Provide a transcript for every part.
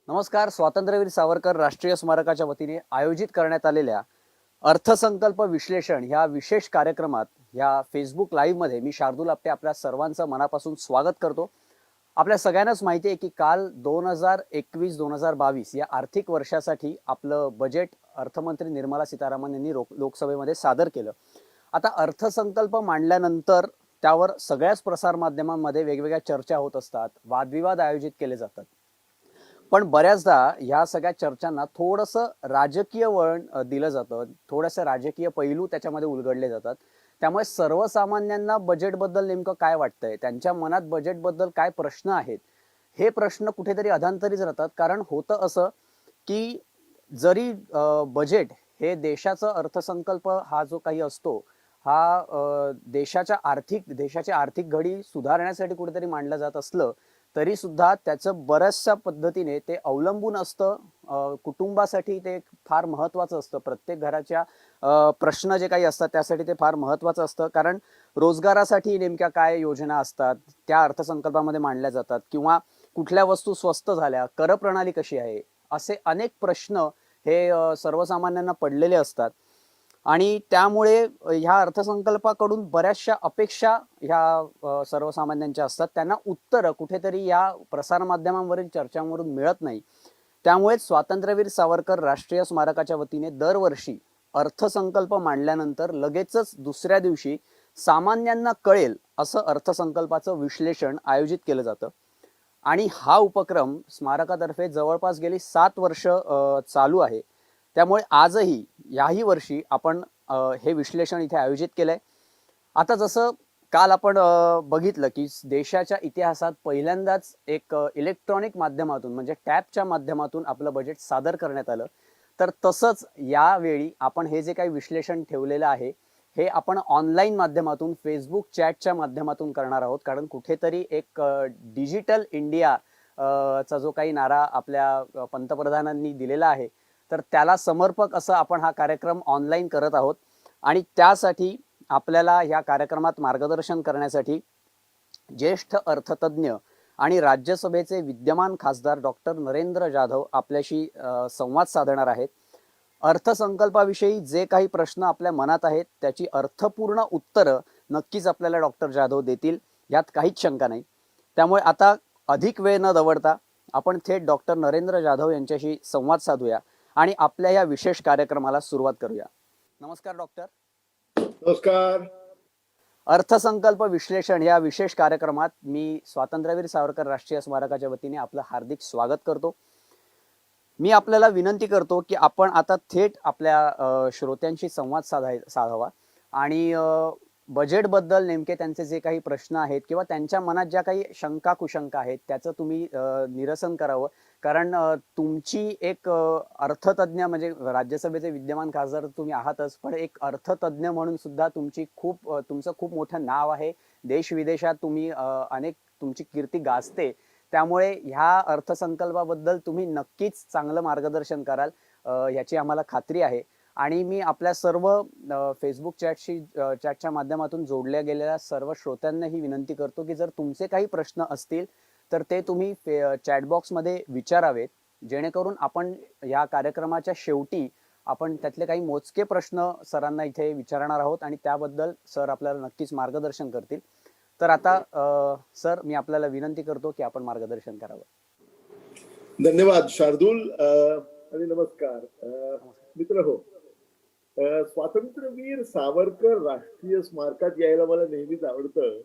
नमस्कार. स्वातंत्र्यवीर सावरकर राष्ट्रीय स्मारकाच्या वतीने आयोजित करण्यात आलेल्या अर्थसंकल्प विश्लेषण ह्या विशेष कार्यक्रमात ह्या फेसबुक लाईव्ह मध्ये मी शार्दूल आपटे आपल्या सर्वांचं मनापासून स्वागत करतो. आपल्या सगळ्यांनाच माहिती आहे की काल 2021-2022 या आर्थिक वर्षासाठी आपलं बजेट अर्थमंत्री निर्मला सीतारामन यांनी लोकसभेमध्ये सादर केलं. आता अर्थसंकल्प मांडल्यानंतर त्यावर सगळ्याच प्रसार माध्यमांमध्ये वेगवेगळ्या चर्चा होत असतात, वादविवाद आयोजित केले जातात. पण बऱ्याचदा ह्या सगळ्या चर्चांना थोडंसं राजकीय वळण दिलं जातं, थोडंसं राजकीय पैलू त्याच्यामध्ये उलगडले जातात. त्यामुळे सर्वसामान्यांना बजेटबद्दल नेमकं काय वाटतंय, त्यांच्या मनात बजेटबद्दल काय प्रश्न आहेत, हे प्रश्न कुठेतरी अधांतरीच राहतात. कारण होतं असं की जरी बजेट हे देशाचा अर्थसंकल्प हा जो काही असतो हा देशाची आर्थिक घडी सुधारण्यासाठी कुठेतरी मांडलं जात असलं तरी सुद्धा त्याचं बऱ्याचशा पद्धतीने ते अवलंबून असतं. कुटुंबासाठी ते फार महत्वाचं असतं. प्रत्येक घराच्या प्रश्न जे काही असतात त्यासाठी ते फार महत्वाचं असतं. कारण रोजगारासाठी नेमक्या काय योजना असतात त्या अर्थसंकल्पामध्ये मांडल्या जातात, किंवा कुठल्या वस्तू स्वस्त झाल्या, करप्रणाली कशी आहे, असे अनेक प्रश्न हे सर्वसामान्यांना पडलेले असतात. आणि त्यामुळे ह्या अर्थसंकल्पाकडून बऱ्याचशा अपेक्षा ह्या सर्वसामान्यांच्या असतात. त्यांना उत्तर कुठेतरी या प्रसारमाध्यमांवरील चर्चांवरून मिळत नाही. त्यामुळे स्वातंत्र्यवीर सावरकर राष्ट्रीय स्मारकाच्या वतीने दरवर्षी अर्थसंकल्प मांडल्यानंतर लगेचच दुसऱ्या दिवशी सामान्यांना कळेल असं अर्थसंकल्पाचं विश्लेषण आयोजित केलं जातं. आणि हा उपक्रम स्मारकातर्फे जवळपास गेली 7 वर्ष चालू आहे. त्यामुळे आजही याही वर्षी आपण हे विश्लेषण इथे आयोजित केलंय. आता जसं काल आपण बघितलं की देशाच्या इतिहासात पहिल्यांदाच एक इलेक्ट्रॉनिक माध्यमातून म्हणजे टॅबच्या माध्यमातून आपलं बजेट सादर करण्यात आलं. तर तसंच यावेळी आपण हे जे काही विश्लेषण ठेवलेलं आहे हे आपण ऑनलाईन माध्यमातून फेसबुक चॅटच्या माध्यमातून करणार आहोत. कारण कुठेतरी एक डिजिटल इंडिया चा जो काही नारा आपल्या पंतप्रधानांनी दिलेला आहे तर त्याला समर्पक असं आपण हा कार्यक्रम ऑनलाईन करत आहोत. आणि त्यासाठी आपल्याला या कार्यक्रमात मार्गदर्शन करण्यासाठी ज्येष्ठ अर्थतज्ञ आणि राज्यसभेचे विद्यमान खासदार डॉक्टर नरेंद्र जाधव आपल्याशी संवाद साधणार आहेत. अर्थसंकल्पाविषयी जे काही प्रश्न आपल्या मनात आहेत त्याची अर्थपूर्ण उत्तरं नक्कीच आपल्याला डॉक्टर जाधव देतील, यात काहीच शंका नाही. त्यामुळे आता अधिक वेळ न दवडता आपण थेट डॉक्टर नरेंद्र जाधव यांच्याशी संवाद साधूया आणि आपल्या या विशेष कार्यक्रमाला सुरुवात करूया. नमस्कार डॉक्टर. नमस्कार. अर्थसंकल्प विश्लेषण या विशेष कार्यक्रमात मी स्वातंत्र्यवीर सावरकर राष्ट्रीय स्मारकाच्या वतीने आपलं हार्दिक स्वागत करतो. मी आपल्याला विनंती करतो की आपण आता थेट आपल्या श्रोत्यांशी संवाद साधावा आणि बजेटबद्दल नेमके त्यांचे जे काही प्रश्न आहेत किंवा त्यांच्या मनात ज्या काही शंका कुशंका आहेत त्याचं तुम्ही निरसन करावं. कारण तुमची एक अर्थतज्ञ म्हणजे राज्यसभेचे विद्यमान खासदार तुम्ही आहातच, पण एक अर्थतज्ञ म्हणून सुद्धा तुमचं खूप मोठं नाव आहे. देश विदेशात तुम्ही अनेक तुमची कीर्ती गाजते. त्यामुळे ह्या अर्थसंकल्पाबद्दल तुम्ही नक्कीच चांगलं मार्गदर्शन कराल याची आम्हाला खात्री आहे. आणि मी आपल्या सर्व फेसबुक चॅटच्या माध्यमातून जोडल्या गेलेल्या सर्व श्रोत्यांना ही विनंती करतो की जर तुमचे काही प्रश्न असतील तर ते तुम्ही चॅटबॉक्समध्ये विचारावेत, जेणेकरून आपण या कार्यक्रमाच्या शेवटी आपण त्यातले काही मोजके प्रश्न सरांना इथे विचारणार आहोत आणि त्याबद्दल सर आपल्याला नक्कीच मार्गदर्शन करतील. तर आता सर मी आपल्याला विनंती करतो की आपण मार्गदर्शन करावं. धन्यवाद शार्दूल आणि नमस्कार मित्र हो. स्वातंत्र्यवीर सावरकर राष्ट्रीय स्मारकात यायला मला नेहमीच आवडतं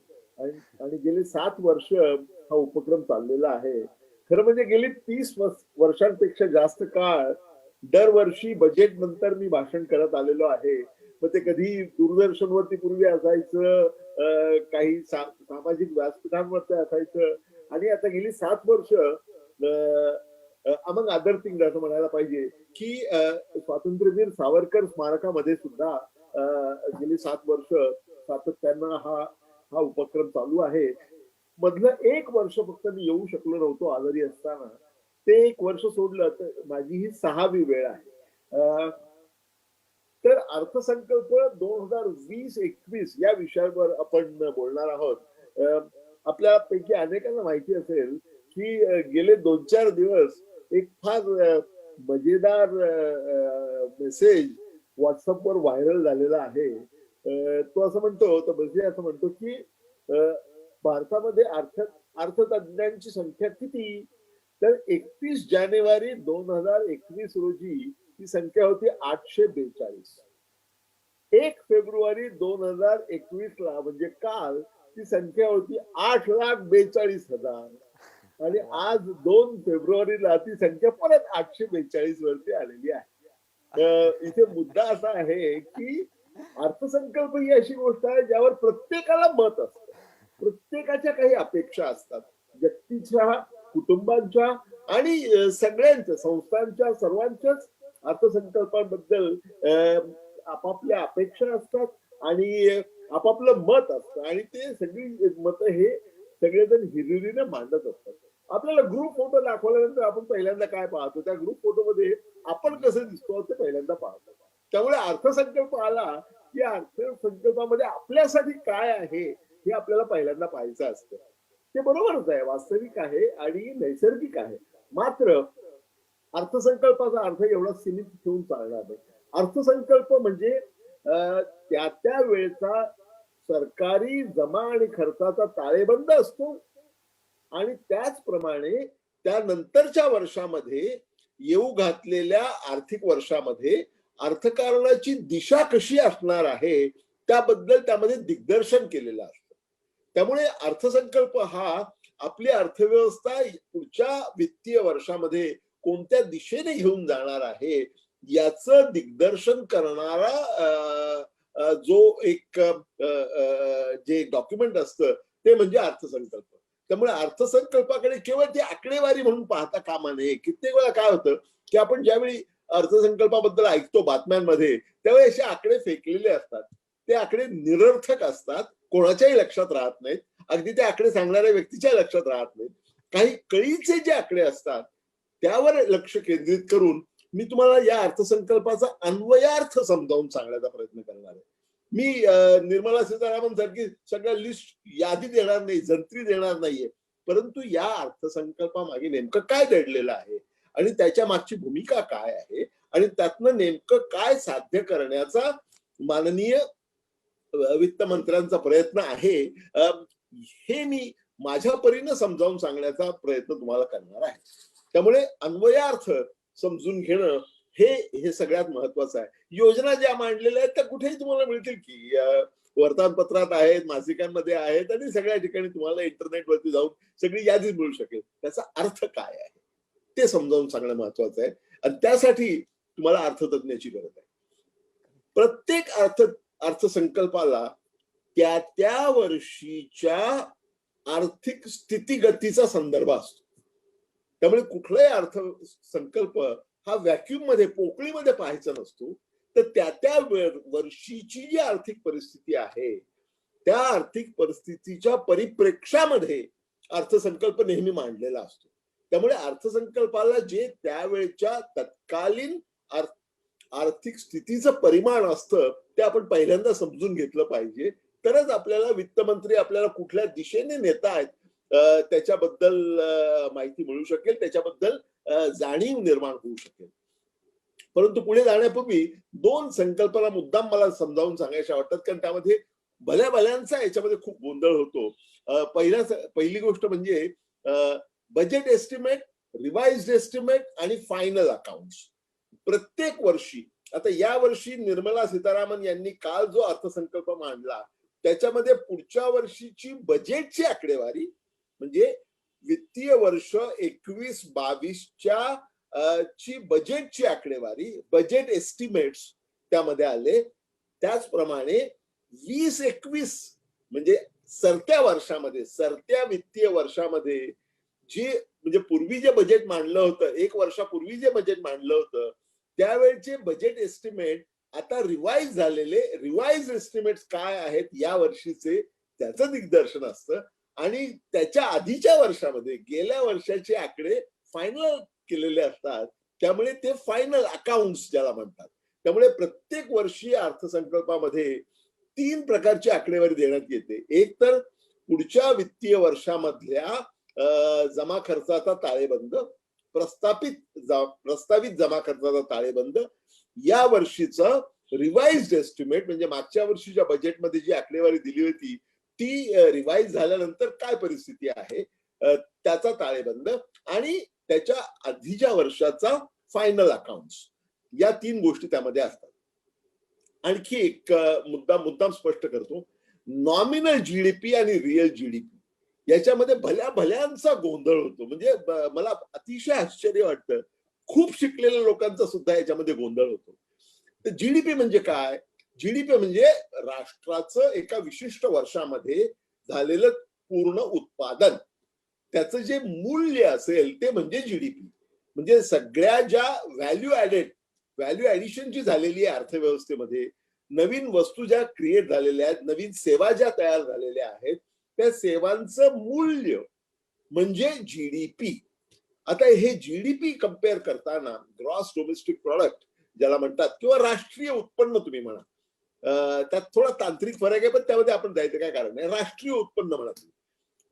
आणि गेली 7 वर्ष हा उपक्रम चाललेला आहे. खरं म्हणजे गेली 30 वर्षांपेक्षा जास्त काळ दरवर्षी बजेट नंतर मी भाषण करत आलेलो आहे. मग ते कधी दूरदर्शनवरती पूर्वी असायचं, काही सामाजिक व्यासपीठांवरती असायचं आणि आता गेली 7 वर्ष अमंग अदर थिंग असं म्हणायला पाहिजे की स्वातंत्र्यवीर सावरकर स्मारकामध्ये सुद्धा गेली 7 वर्ष सातत्यानं हा उपक्रम चालू आहे. मधलं 1 वर्ष फक्त मी येऊ शकलो नव्हतो आजारी असताना. ते 1 वर्ष सोडलं तर माझी ही 6वी वेळ आहे. तर अर्थसंकल्प 2020-21 या विषयावर आपण बोलणार आहोत. आपल्यापैकी अनेकांना माहिती असेल की गेले 2-4 दिवस एक फार मजेदार मेसेज व्हॉट्सअपवर व्हायरल झालेला आहे. तो असं म्हणतो, तर म्हणजे असं म्हणतो की भारतामध्ये अर्थतज्ञांची संख्या किती? तर 31 जानेवारी 2021 रोजी ही संख्या होती 842. 1 फेब्रुवारी 2021 ला म्हणजे काल ती संख्या होती 8,42,000 आणि आज 2 फेब्रुवारीला ती संख्या परत 842 वरती आलेली आहे. इथे मुद्दा असा आहे की अर्थसंकल्प ही अशी गोष्ट आहे ज्यावर प्रत्येकाला मत असतं, प्रत्येकाच्या काही अपेक्षा असतात, व्यक्तीच्या, कुटुंबांच्या आणि सगळ्यांच्या संस्थांच्या, सर्वांच्याच अर्थसंकल्पाबद्दल आपापल्या अपेक्षा असतात आणि आपापलं मत असतं आणि ते सगळी मत हे सगळेजण हिरिरीने मांडत असतात. आपल्याला ग्रुप फोटो दाखवल्यानंतर आपण पहिल्यांदा काय पाहतो? त्या ग्रुप फोटोमध्ये आपण कसं दिसतो ते पहिल्यांदा पाहतो. त्यामुळे अर्थसंकल्प आला की अर्थसंकल्पामध्ये आपल्यासाठी काय आहे हे आपल्याला पहिल्यांदा पाहायचं असतं. ते बरोबरच आहे, वास्तविक आहे आणि नैसर्गिक आहे. मात्र अर्थसंकल्पाचा अर्थ एवढा सीमित ठेवून चालणार नाही. अर्थसंकल्प म्हणजे त्या त्या वेळेचा सरकारी जमा आणि खर्चाचा ताळेबंद असतो आणि त्याचप्रमाणे त्यानंतरच्या वर्षामध्ये येऊ घातलेल्या आर्थिक वर्षामध्ये अर्थकारणाची दिशा कशी असणार आहे त्याबद्दल त्यामध्ये दिग्दर्शन केलेलं असतं. त्यामुळे अर्थसंकल्प हा आपली अर्थव्यवस्था पुढच्या वित्तीय वर्षामध्ये कोणत्या दिशेने घेऊन जाणार आहे याचं दिग्दर्शन करणारा जो एक जे डॉक्युमेंट असतं ते म्हणजे अर्थसंकल्प. त्यामुळे अर्थसंकल्पाकडे केवळ ती आकडेवारी म्हणून पाहता कामा नये. कित्येक वेळा काय होतं की आपण ज्यावेळी अर्थसंकल्पाबद्दल ऐकतो बातम्यांमध्ये त्यावेळी असे आकडे फेकलेले असतात. ते आकडे निरर्थक असतात, कोणाच्याही लक्षात राहत नाहीत, अगदी ते आकडे सांगणाऱ्या व्यक्तीच्या लक्षात राहत नाहीत. काही कळीचे जे आकडे असतात त्यावर लक्ष केंद्रित करून मी तुम्हाला या अर्थसंकल्पाचा अन्वयार्थ समजावून सांगण्याचा प्रयत्न करणार आहे. मी निर्मला सीतारामन सारखी सगळ्या लिस्ट यादी देणार नाही, जंत्री देणार नाहीये, परंतु या अर्थसंकल्पामागे नेमकं काय दडलेलं आहे आणि त्याच्या मागची भूमिका काय आहे आणि त्यातनं नेमकं काय साध्य करण्याचा माननीय वित्तमंत्र्यांचा प्रयत्न आहे हे मी माझ्या परीने समजावून सांगण्याचा प्रयत्न तुम्हाला करणार आहे. त्यामुळे अन्वयार्थ समजून घेणं हे सगळ्यात महत्वाचं आहे. योजना ज्या मांडलेल्या आहेत त्या कुठेही तुम्हाला मिळतील की वर्तमानपत्रात आहेत, मासिकांमध्ये आहेत आणि सगळ्या ठिकाणी तुम्हाला इंटरनेटवरती जाऊन सगळी यादी मिळू शकेल. त्याचा अर्थ काय आहे ते समजावून सांगणं महत्वाचं आहे आणि त्यासाठी तुम्हाला अर्थतज्ञाची गरज आहे. प्रत्येक अर्थसंकल्पाला त्या त्या वर्षीच्या आर्थिक स्थितीगतीचा संदर्भ असतो. त्यामुळे कुठलाही अर्थसंकल्प हा व्हॅक्युम मध्ये, पोकळीमध्ये पाहायचा नसतो, तर त्या त्या वर्षीची जी आर्थिक परिस्थिती आहे त्या आर्थिक परिस्थितीच्या परिप्रेक्ष्यामध्ये अर्थसंकल्प नेहमी मांडलेला असतो. त्यामुळे अर्थसंकल्पाला जे त्यावेळच्या तत्कालीन आर्थिक स्थितीचं परिमाण असतं ते आपण पहिल्यांदा समजून घेतलं पाहिजे. तरच आपल्याला वित्तमंत्री आपल्याला कुठल्या दिशेने नेत आहेत त्याच्याबद्दल माहिती मिळू शकेल, त्याच्याबद्दल जाणीव निर्माण होऊ शकेल. परंतु पुढे जाण्यापूर्वी दोन संकल्पना मुद्दाम मला समजावून सांगायच्या वाटतात, कारण त्यामध्ये भल्या भल्यांचा याच्यामध्ये खूप गोंधळ होतो. पहिली गोष्ट म्हणजे बजेट एस्टिमेट, रिवाइज्ड एस्टिमेट आणि फायनल अकाउंट. प्रत्येक वर्षी, आता या वर्षी निर्मला सीतारामन यांनी काल जो अर्थसंकल्प मांडला त्याच्यामध्ये पुढच्या वर्षीची बजेटची आकडेवारी म्हणजे वित्तीय वर्ष 21-22 ची बजेटची आकडेवारी, बजेट एस्टिमेट्स त्यामध्ये आले. त्याचप्रमाणे 20-21 म्हणजे सरत्या वर्षामध्ये, सरत्या वित्तीय वर्षामध्ये जी म्हणजे पूर्वी जे बजेट मांडलं होतं, 1 वर्षापूर्वी जे बजेट मांडलं होतं त्यावेळेचे बजेट एस्टिमेट आता रिवाइज झालेले रिवाइज एस्टिमेट्स काय आहेत या वर्षीचे त्याचं दिग्दर्शन असतं आणि त्याच्या आधीच्या वर्षामध्ये गेल्या वर्षाचे आकडे फायनल केलेले असतात. त्यामुळे ते फायनल अकाउंट्स ज्याला म्हणतात. त्यामुळे प्रत्येक वर्षी अर्थसंकल्पामध्ये 3 प्रकारची आकडेवारी देण्यात येते. एक तर पुढच्या वित्तीय वर्षामधल्या जमा खर्चाचा ताळेबंद, प्रस्तावित जमा खर्चाचा ताळेबंद, या वर्षीचं रिवाइज्ड एस्टिमेट म्हणजे मागच्या वर्षीच्या बजेटमध्ये जी आकडेवारी दिली होती ती रिवाइज झाल्यानंतर काय परिस्थिती आहे त्याचा ताळेबंद, आणि त्याच्या आधीच्या वर्षाचा फायनल अकाउंट्स, या 3 गोष्टी त्यामध्ये असतात. आणखी एक मुद्दाम स्पष्ट करतो, नॉमिनल जीडीपी आणि रिअल जीडीपी याच्यामध्ये भल्यांचा गोंधळ होतो. म्हणजे मला अतिशय आश्चर्य वाटतं, खूप शिकलेल्या लोकांचा सुद्धा याच्यामध्ये गोंधळ होतो. तर जीडीपी म्हणजे काय? जीडीपी म्हणजे राष्ट्राचं एका विशिष्ट वर्षामध्ये झालेलं पूर्ण उत्पादन, त्याचं जे मूल्य असेल ते म्हणजे जीडीपी. म्हणजे सगळ्या ज्या व्हॅल्यू ऍडिशन जी झालेली आहे अर्थव्यवस्थेमध्ये, नवीन वस्तू ज्या क्रिएट झालेल्या आहेत, नवीन सेवा ज्या तयार झालेल्या आहेत, त्या सेवांचं मूल्य म्हणजे जीडीपी. आता हे जीडीपी कम्पेअर करताना ग्रॉस डोमेस्टिक प्रॉडक्ट ज्याला म्हणतात, किंवा राष्ट्रीय उत्पन्न तुम्ही म्हणा, त्यात थोडा तांत्रिक फरक आहे, पण त्यामध्ये आपण जायचं काय कारण नाही. राष्ट्रीय उत्पन्न म्हणा तुम्ही.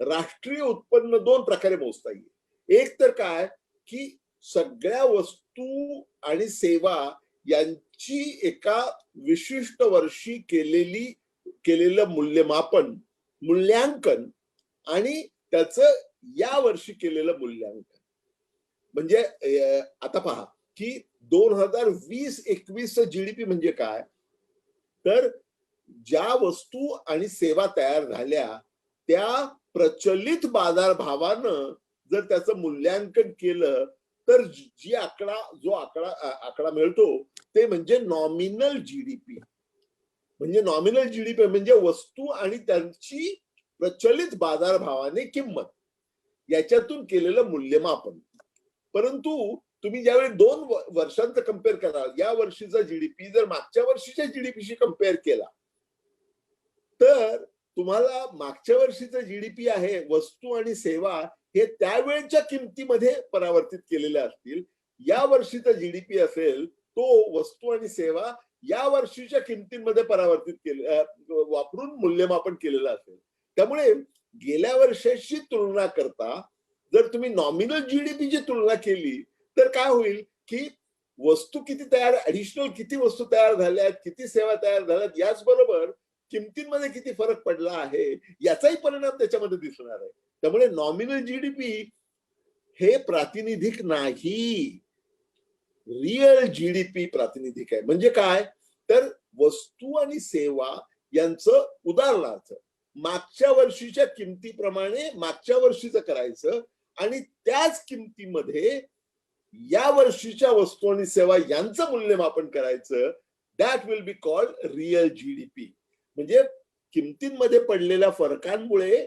राष्ट्रीय उत्पन्न 2 प्रकारे मोजता येईल. एक तर काय की सगळ्या वस्तू आणि सेवा यांची एका विशिष्ट वर्षी केलेलं मूल्यांकन आणि त्याचं या वर्षी केलेलं मूल्यांकन. म्हणजे आता पहा की 2020-21 जीडीपी म्हणजे काय, तर ज्या वस्तू आणि सेवा तयार झाल्या त्या प्रचलित बाजारभावानं जर त्याचं मूल्यांकन केलं तर जो आकडा मिळतो ते म्हणजे नॉमिनल जीडीपी. म्हणजे नॉमिनल जीडीपी म्हणजे वस्तू आणि त्यांची प्रचलित बाजारभावाने किंमत याच्यातून केलेलं मूल्यमापन. परंतु तुम्ही ज्यावेळी 2 वर्षांचं कम्पेअर करा, या वर्षीचा जीडीपी जर मागच्या वर्षीच्या जीडीपीशी कम्पेअर केला तर तुम्हाला मागच्या वर्षीचा जीडीपी आहे, वस्तू आणि सेवा हे त्यावेळच्या किमतीमध्ये परावर्तित केलेल्या असतील. या वर्षीचा जीडीपी असेल तो वस्तू आणि सेवा या वर्षीच्या किमतींमध्ये वापरून मूल्यमापन केलेलं असेल. त्यामुळे गेल्या वर्षाशी तुलना करता जर तुम्ही नॉमिनल जीडीपीची तुलना केली तर काय होईल की वस्तू किती वस्तू तयार झाल्यात, किती सेवा तयार झाल्यात, याचबरोबर किमतींमध्ये किती फरक पडला आहे याचाही परिणाम त्याच्यामध्ये दिसणार आहे. त्यामुळे नॉमिनल जीडीपी हे प्रातिनिधिक नाही, रिअल जीडीपी प्रातिनिधिक आहे. म्हणजे काय, तर वस्तू आणि सेवा यांचं उदाहरणार्थ मागच्या वर्षीच्या किमतीप्रमाणे मागच्या वर्षीचं करायचं आणि त्याच किमतीमध्ये या वर्षीच्या वस्तू आणि सेवा यांचं मूल्यमापन करायचं. That will be called real GDP. म्हणजे किमतींमध्ये पडलेल्या फरकांमुळे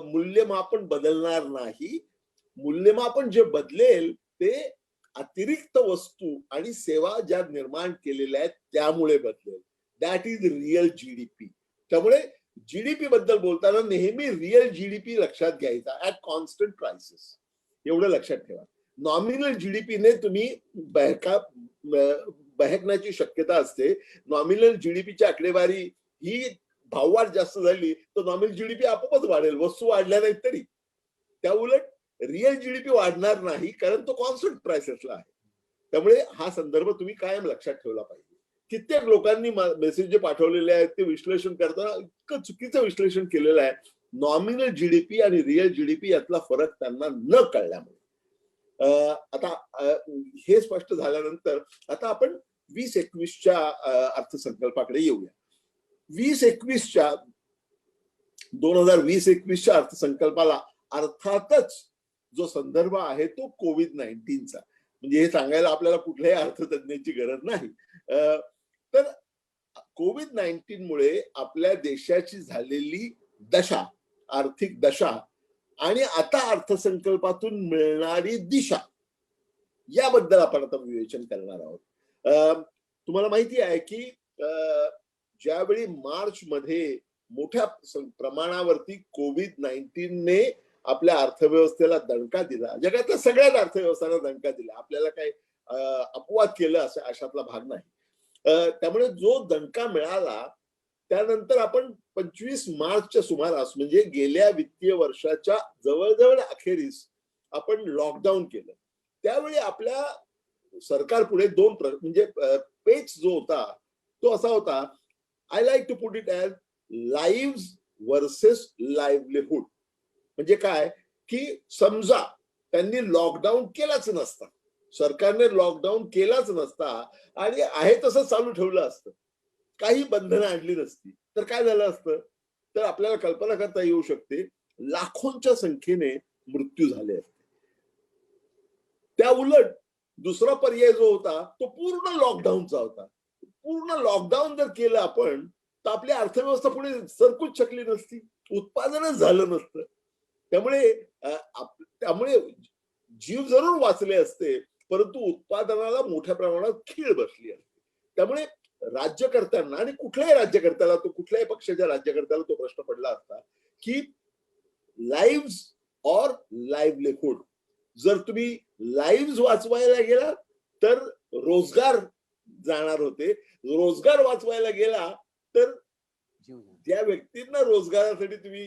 मूल्यमापन बदलणार नाही. मूल्यमापन जे बदलेल ते अतिरिक्त वस्तू आणि सेवा ज्या निर्माण केलेल्या आहेत त्यामुळे बदलेल. That is real GDP. त्यामुळे जीडीपी बद्दल बोलताना नेहमी रिअल जीडीपी लक्षात घ्यायचा ऍट कॉन्स्टंट प्राइसेस, एवढं लक्षात ठेवा. नॉमिनल जीडीपीने तुम्ही बहकण्याची शक्यता असते. नॉमिनल जीडीपीची आकडेवारी ही भाववाढ जास्त झाली तर नॉमिनल जीडीपी आपोआपच वाढेल, वस्तू वाढल्या नाहीत तरी. त्या उलट रिअल जीडीपी वाढणार नाही, कारण तो कॉन्स्टंट प्राइसेसला आहे. त्यामुळे हा संदर्भ तुम्ही कायम लक्षात ठेवला पाहिजे. कित्येक लोकांनी मेसेज जे पाठवलेले आहेत ते विश्लेषण करताना इतकं चुकीचं विश्लेषण केलेलं आहे. नॉमिनल जीडीपी आणि रिअल जीडीपी यातला फरक त्यांना न कळल्यामुळे. आता हे स्पष्ट झाल्यानंतर आता आपण 2021च्या अर्थसंकल्पाकडे येऊया. 2020-21च्या अर्थसंकल्पाला अर्थातच जो संदर्भ आहे तो कोविड-19चा. म्हणजे हे सांगायला आपल्याला कुठल्याही अर्थतज्ञाची गरज नाही. तर कोविड-19 मुळे आपल्या देशाची झालेली दशा, आर्थिक दशा आणि आता अर्थसंकल्पातून मिळणारी दिशा याबद्दल आपण आता विवेचन करणार आहोत. तुम्हाला माहिती आहे की ज्यावेळी मार्च मध्ये मोठ्या प्रमाणावरती कोविड-19ने आपल्या अर्थव्यवस्थेला दणका दिला, जगातल्या सगळ्याच अर्थव्यवस्थांना दणका दिला, आपल्याला काही अपवाद केलं असं अशातला भाग नाही. त्यामुळे जो दणका मिळाला त्यानंतर आपण 25 मार्चच्या सुमारास म्हणजे गेल्या वित्तीय वर्षाच्या जवळजवळ अखेरीस आपण लॉकडाऊन केलं. त्यावेळी आपल्या सरकार पुढे दोन म्हणजे पेच जो होता तो असा होता, I like to put it as live versus livelihood. म्हणजे काय की समजा त्यांनी लॉकडाऊन केलाच नसता, सरकारने लॉकडाऊन केलाच नसता आणि आहे तसं चालू ठेवलं असतं, काही बंधनं आणली नसती, तर काय झालं असतं? तर आपल्याला कल्पना करता येऊ शकते, लाखोंच्या संख्येने मृत्यू झाले असते. त्या उलट दुसरा पर्याय जो होता तो पूर्ण लॉकडाऊनचा होता. पूर्ण लॉकडाऊन जर केलं आपण तर आपली अर्थव्यवस्था पुढे सरकूच शकली नसती, उत्पादनच झालं नसतं. त्यामुळे त्यामुळे जीव जरूर वाचले असते, परंतु उत्पादनाला मोठ्या प्रमाणात खीळ बसली असते. त्यामुळे राज्यकर्त्यांना आणि कुठल्याही राज्यकर्त्याला, तो कुठल्याही पक्षाच्या राज्यकर्त्याला तो प्रश्न पडला असता की लाईव्ह ऑर लाईव्हलीहूड. जर तुम्ही लाईव्ह वाचवायला गेला तर रोजगार जाणार होते, रोजगार वाचवायला गेला तर ज्या व्यक्तींना रोजगारासाठी तुम्ही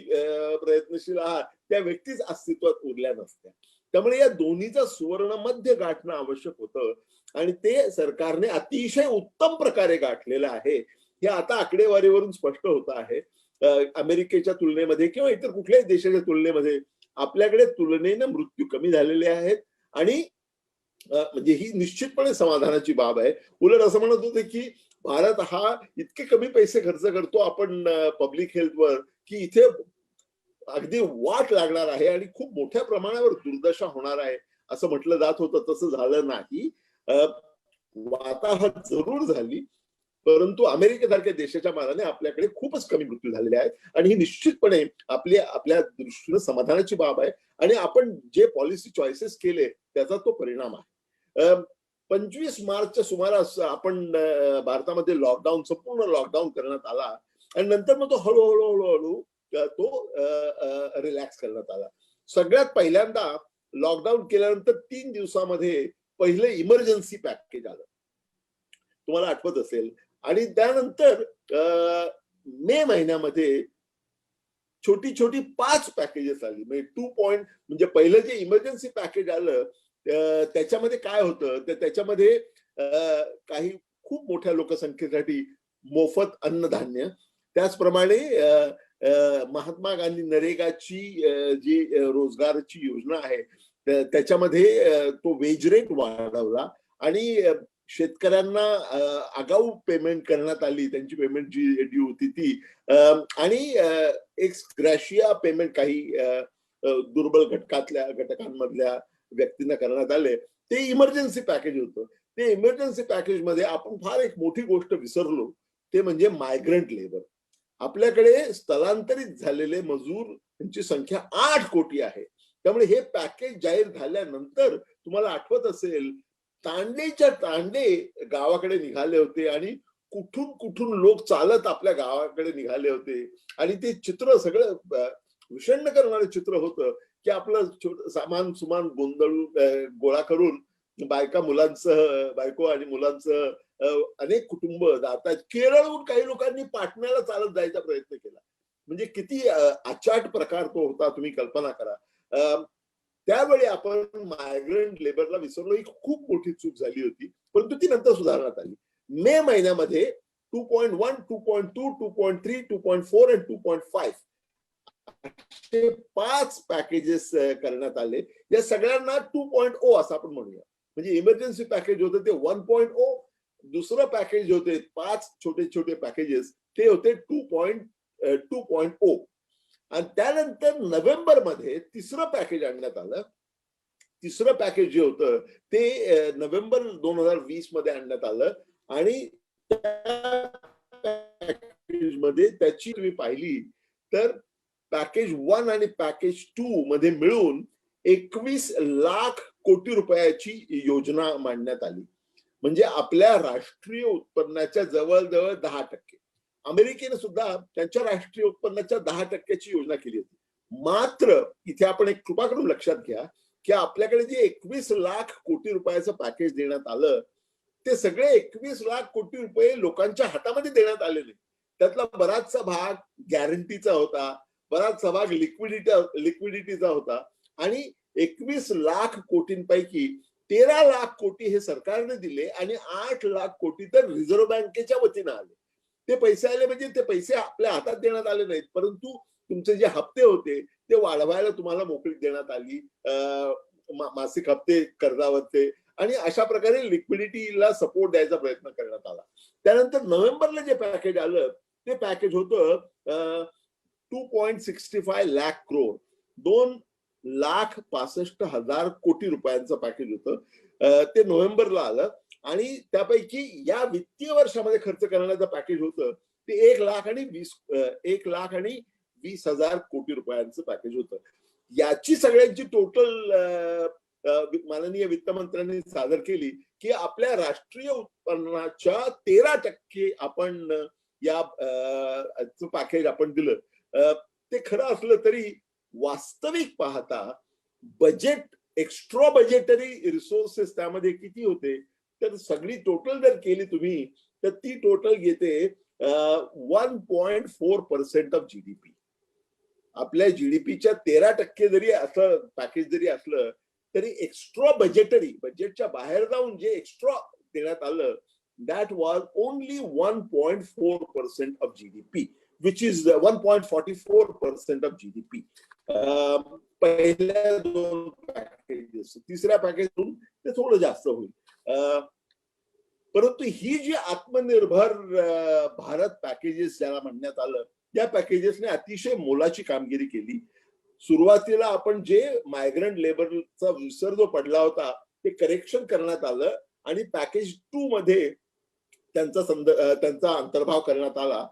प्रयत्नशील आहात त्या व्यक्तीच अस्तित्वात उरल्या नसत्या. त्यामुळे या दोन्हीचा सुवर्ण मध्य गाठणं आवश्यक होतं आणि ते सरकारने अतिशय उत्तम प्रकारे गाठलेलं आहे. हे आता आकडेवारीवरून स्पष्ट होत आहे. अमेरिकेच्या तुलनेमध्ये किंवा इतर कुठल्याही देशाच्या तुलनेमध्ये आपल्याकडे तुलनेनं मृत्यू कमी झालेले आहेत आणि म्हणजे ही निश्चितपणे समाधानाची बाब आहे. उलट असं म्हणत होते की भारत हा इतके कमी पैसे खर्च करतो आपण पब्लिक हेल्थवर की इथे अगदी वाट लागणार आहे आणि खूप मोठ्या प्रमाणावर दुर्दशा होणार आहे असं म्हटलं जात होतं. तसं झालं नाही. वाताहत जरूर झाली, परंतु अमेरिकेसारख्या देशाच्या मानाने आपल्याकडे खूपच कमी मृत्यू झालेले आहेत आणि ही निश्चितपणे आपल्या दृष्टीने समाधानाची बाब आहे आणि आपण जे पॉलिसी चॉईसेस केले त्याचा तो परिणाम आहे. 25 मार्चच्या सुमारास आपण भारतामध्ये लॉकडाऊन, संपूर्ण लॉकडाऊन करण्यात आला आणि नंतर मग तो हळूहळू तो रिलॅक्स करण्यात आला. सगळ्यात पहिल्यांदा लॉकडाऊन केल्यानंतर 3 दिवसामध्ये पहिलं इमर्जन्सी पॅकेज आलं, तुम्हाला आठवत असेल. आणि त्यानंतर मे महिन्यामध्ये छोटी छोटी 5 पॅकेजेस आली. म्हणजे 2 पॉइंट, म्हणजे पहिलं जे इमर्जन्सी पॅकेज आलं त्याच्यामध्ये काय होतं तर त्याच्यामध्ये काही खूप मोठ्या लोकसंख्येसाठी मोफत अन्नधान्य, त्याचप्रमाणे महात्मा गांधी नरेगाची जी रोजगाराची योजना आहे त्याच्यामध्ये तो वेज रेट वाढवला आणि शेतकऱ्यांना आगाऊ पेमेंट करण्यात आली, त्यांची पेमेंट जी ड्यू होती ती, आणि एक ग्रॅशिया पेमेंट काही दुर्बल घटकांमधल्या व्यक्तींना करण्यात आले. ते इमर्जन्सी पॅकेज होतं. ते इमर्जन्सी पॅकेज मध्ये आपण फार एक मोठी गोष्ट विसरलो, ते म्हणजे मायग्रंट लेबर. आपल्याकडे स्थलांतरित झालेले मजूर यांची संख्या 8 कोटी आहे. त्यामुळे हे पॅकेज जाहीर झाल्यानंतर तुम्हाला आठवत असेल तांडेच्या तांडे गावाकडे निघाले होते आणि कुठून कुठून लोक चालत आपल्या गावाकडे निघाले होते आणि ते चित्र सगळं विषण्ण करणारे चित्र होतं की आपलं सामान सुमान गोळा करून बायको आणि मुलांसह अनेक कुटुंब जातात. केरळहून काही लोकांनी पाटण्याला चालत जायचा प्रयत्न केला. म्हणजे किती अचाट प्रकार तो होता, तुम्ही कल्पना करा. त्यावेळी आपण मायग्रंट लेबरला विसरलो, ही खूप मोठी चूक झाली होती, परंतु ती नंतर सुधारण्यात आली. मे महिन्यामध्ये 2.1, 2.2, 2.3, 2.4 आणि 2.5 असे 5 पॅकेजेस करण्यात आले. या सगळ्यांना 2.0 असं आपण म्हणूया. म्हणजे इमर्जन्सी पॅकेज होतं ते 1.0, दुसरं पॅकेज होते 5 छोटे छोटे पॅकेजेस, ते होते 2.0. आणि त्यानंतर नोव्हेंबर मध्ये तिसरं पॅकेज आणण्यात आलं. तिसरं पॅकेज जे होतं ते नोव्हेंबर 2020 मध्ये आणण्यात आलं आणि त्या पॅकेज मध्ये त्याची तुम्ही पाहिली तर पॅकेज 1 आणि पॅकेज 2 मध्ये मिळून 21 लाख कोटी रुपयाची योजना मांडण्यात आली. म्हणजे आपल्या राष्ट्रीय उत्पन्नाच्या जवळजवळ 10%. अमेरिकेने सुद्धा त्यांच्या राष्ट्रीय उत्पन्नाच्या 10%ची योजना केली होती. मात्र इथे आपण एक कृपा करून लक्षात घ्या की आपल्याकडे जे 21 लाख कोटी रुपयाचं पॅकेज देण्यात आलं ते सगळे 21 लाख कोटी रुपये लोकांच्या हातामध्ये देण्यात आले नाही. त्यातला बराचसा भाग गॅरंटीचा होता, बराचसा भाग लिक्विडिटीचा होता आणि 21 लाख कोटींपैकी 13 लाख कोटी हे सरकारने दिले आणि 8 लाख कोटी तर रिझर्व्ह बँकेच्या वतीनं आले. ते पैसे आले म्हणजे ते पैसे आपल्या हातात देण्यात आले नाहीत, परंतु तुमचे जे हप्ते होते ते वाढवायला तुम्हाला मोकळीक देण्यात आली. मासिक हप्ते कर्जावरचे आणि अशा प्रकारे लिक्विडिटीला सपोर्ट द्यायचा प्रयत्न करण्यात आला. त्यानंतर नोव्हेंबरला जे पॅकेज आलं ते पॅकेज होतं 2.65 लाख करोड, 2,65,000 कोटी रुपयांचं पॅकेज होतं. ते नोव्हेंबरला आलं आणि त्यापैकी या वित्तीय वर्षामध्ये खर्च करण्याचं पॅकेज होतं ते 1,20,000 कोटी रुपयांचं पॅकेज होतं. याची सगळ्यांची टोटल माननीय वित्तमंत्र्यांनी सादर केली की आपल्या राष्ट्रीय उत्पन्नाच्या 13% आपण या पॅकेज आपण दिलं. ते खरं असलं तरी वास्तविक पाहता बजेट, एक्स्ट्रा बजेटरी रिसोर्सेस त्यामध्ये किती होते, तर सगळी टोटल जर केली तुम्ही तर ती टोटल येते 1.4% ऑफ जीडीपी. आपल्या जीडीपीच्या 13% जरी असं पॅकेज जरी असलं तरी एक्स्ट्रा बजेटरी, बजेटच्या बाहेर जाऊन जे एक्स्ट्रा देण्यात आलं that was only 1.4% of GDP, which is 1.44% of GDP. पहिल्या दोन पॅकेजेस, तिसऱ्या पॅकेजतून ते थोडं जास्त होईल. परंतु ही जी आत्मनिर्भर भारत पॅकेजेस ज्याला म्हणण्यात आलं, या पॅकेजेसने अतिशय मोलाची कामगिरी केली. सुरुवातीला आपण जे मायग्रंट लेबरचा विसर जो पडला होता ते करेक्शन करण्यात आलं आणि पॅकेज 2 मध्ये त्यांचा अंतर्भाव करण्यात आला.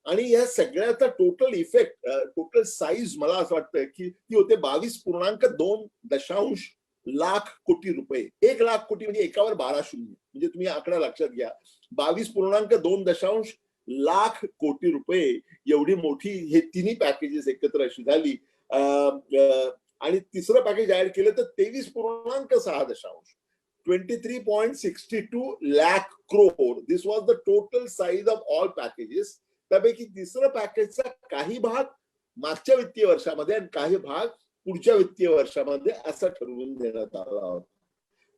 आणि या सगळ्याचा टोटल इफेक्ट, टोटल साईज मला असं वाटतं की ती होते 22.2 लाख कोटी रुपये. 1 लाख कोटी म्हणजे एकावर 12 शून्य, म्हणजे तुम्ही आकडा लक्षात घ्या. 22.2 लाख कोटी रुपये एवढी मोठी हे तिन्ही पॅकेजेस एकत्र अशी झाली. आणि तिसरं पॅकेज ऍड केलं तर 23.6 23.62 lakh crore. This was the total size of all packages. त्यापैकी तिसरं पॅकेजचा काही भाग मागच्या वित्तीय वर्षामध्ये आणि काही भाग पुढच्या वित्तीय वर्षामध्ये असा ठरवून देण्यात आला होता.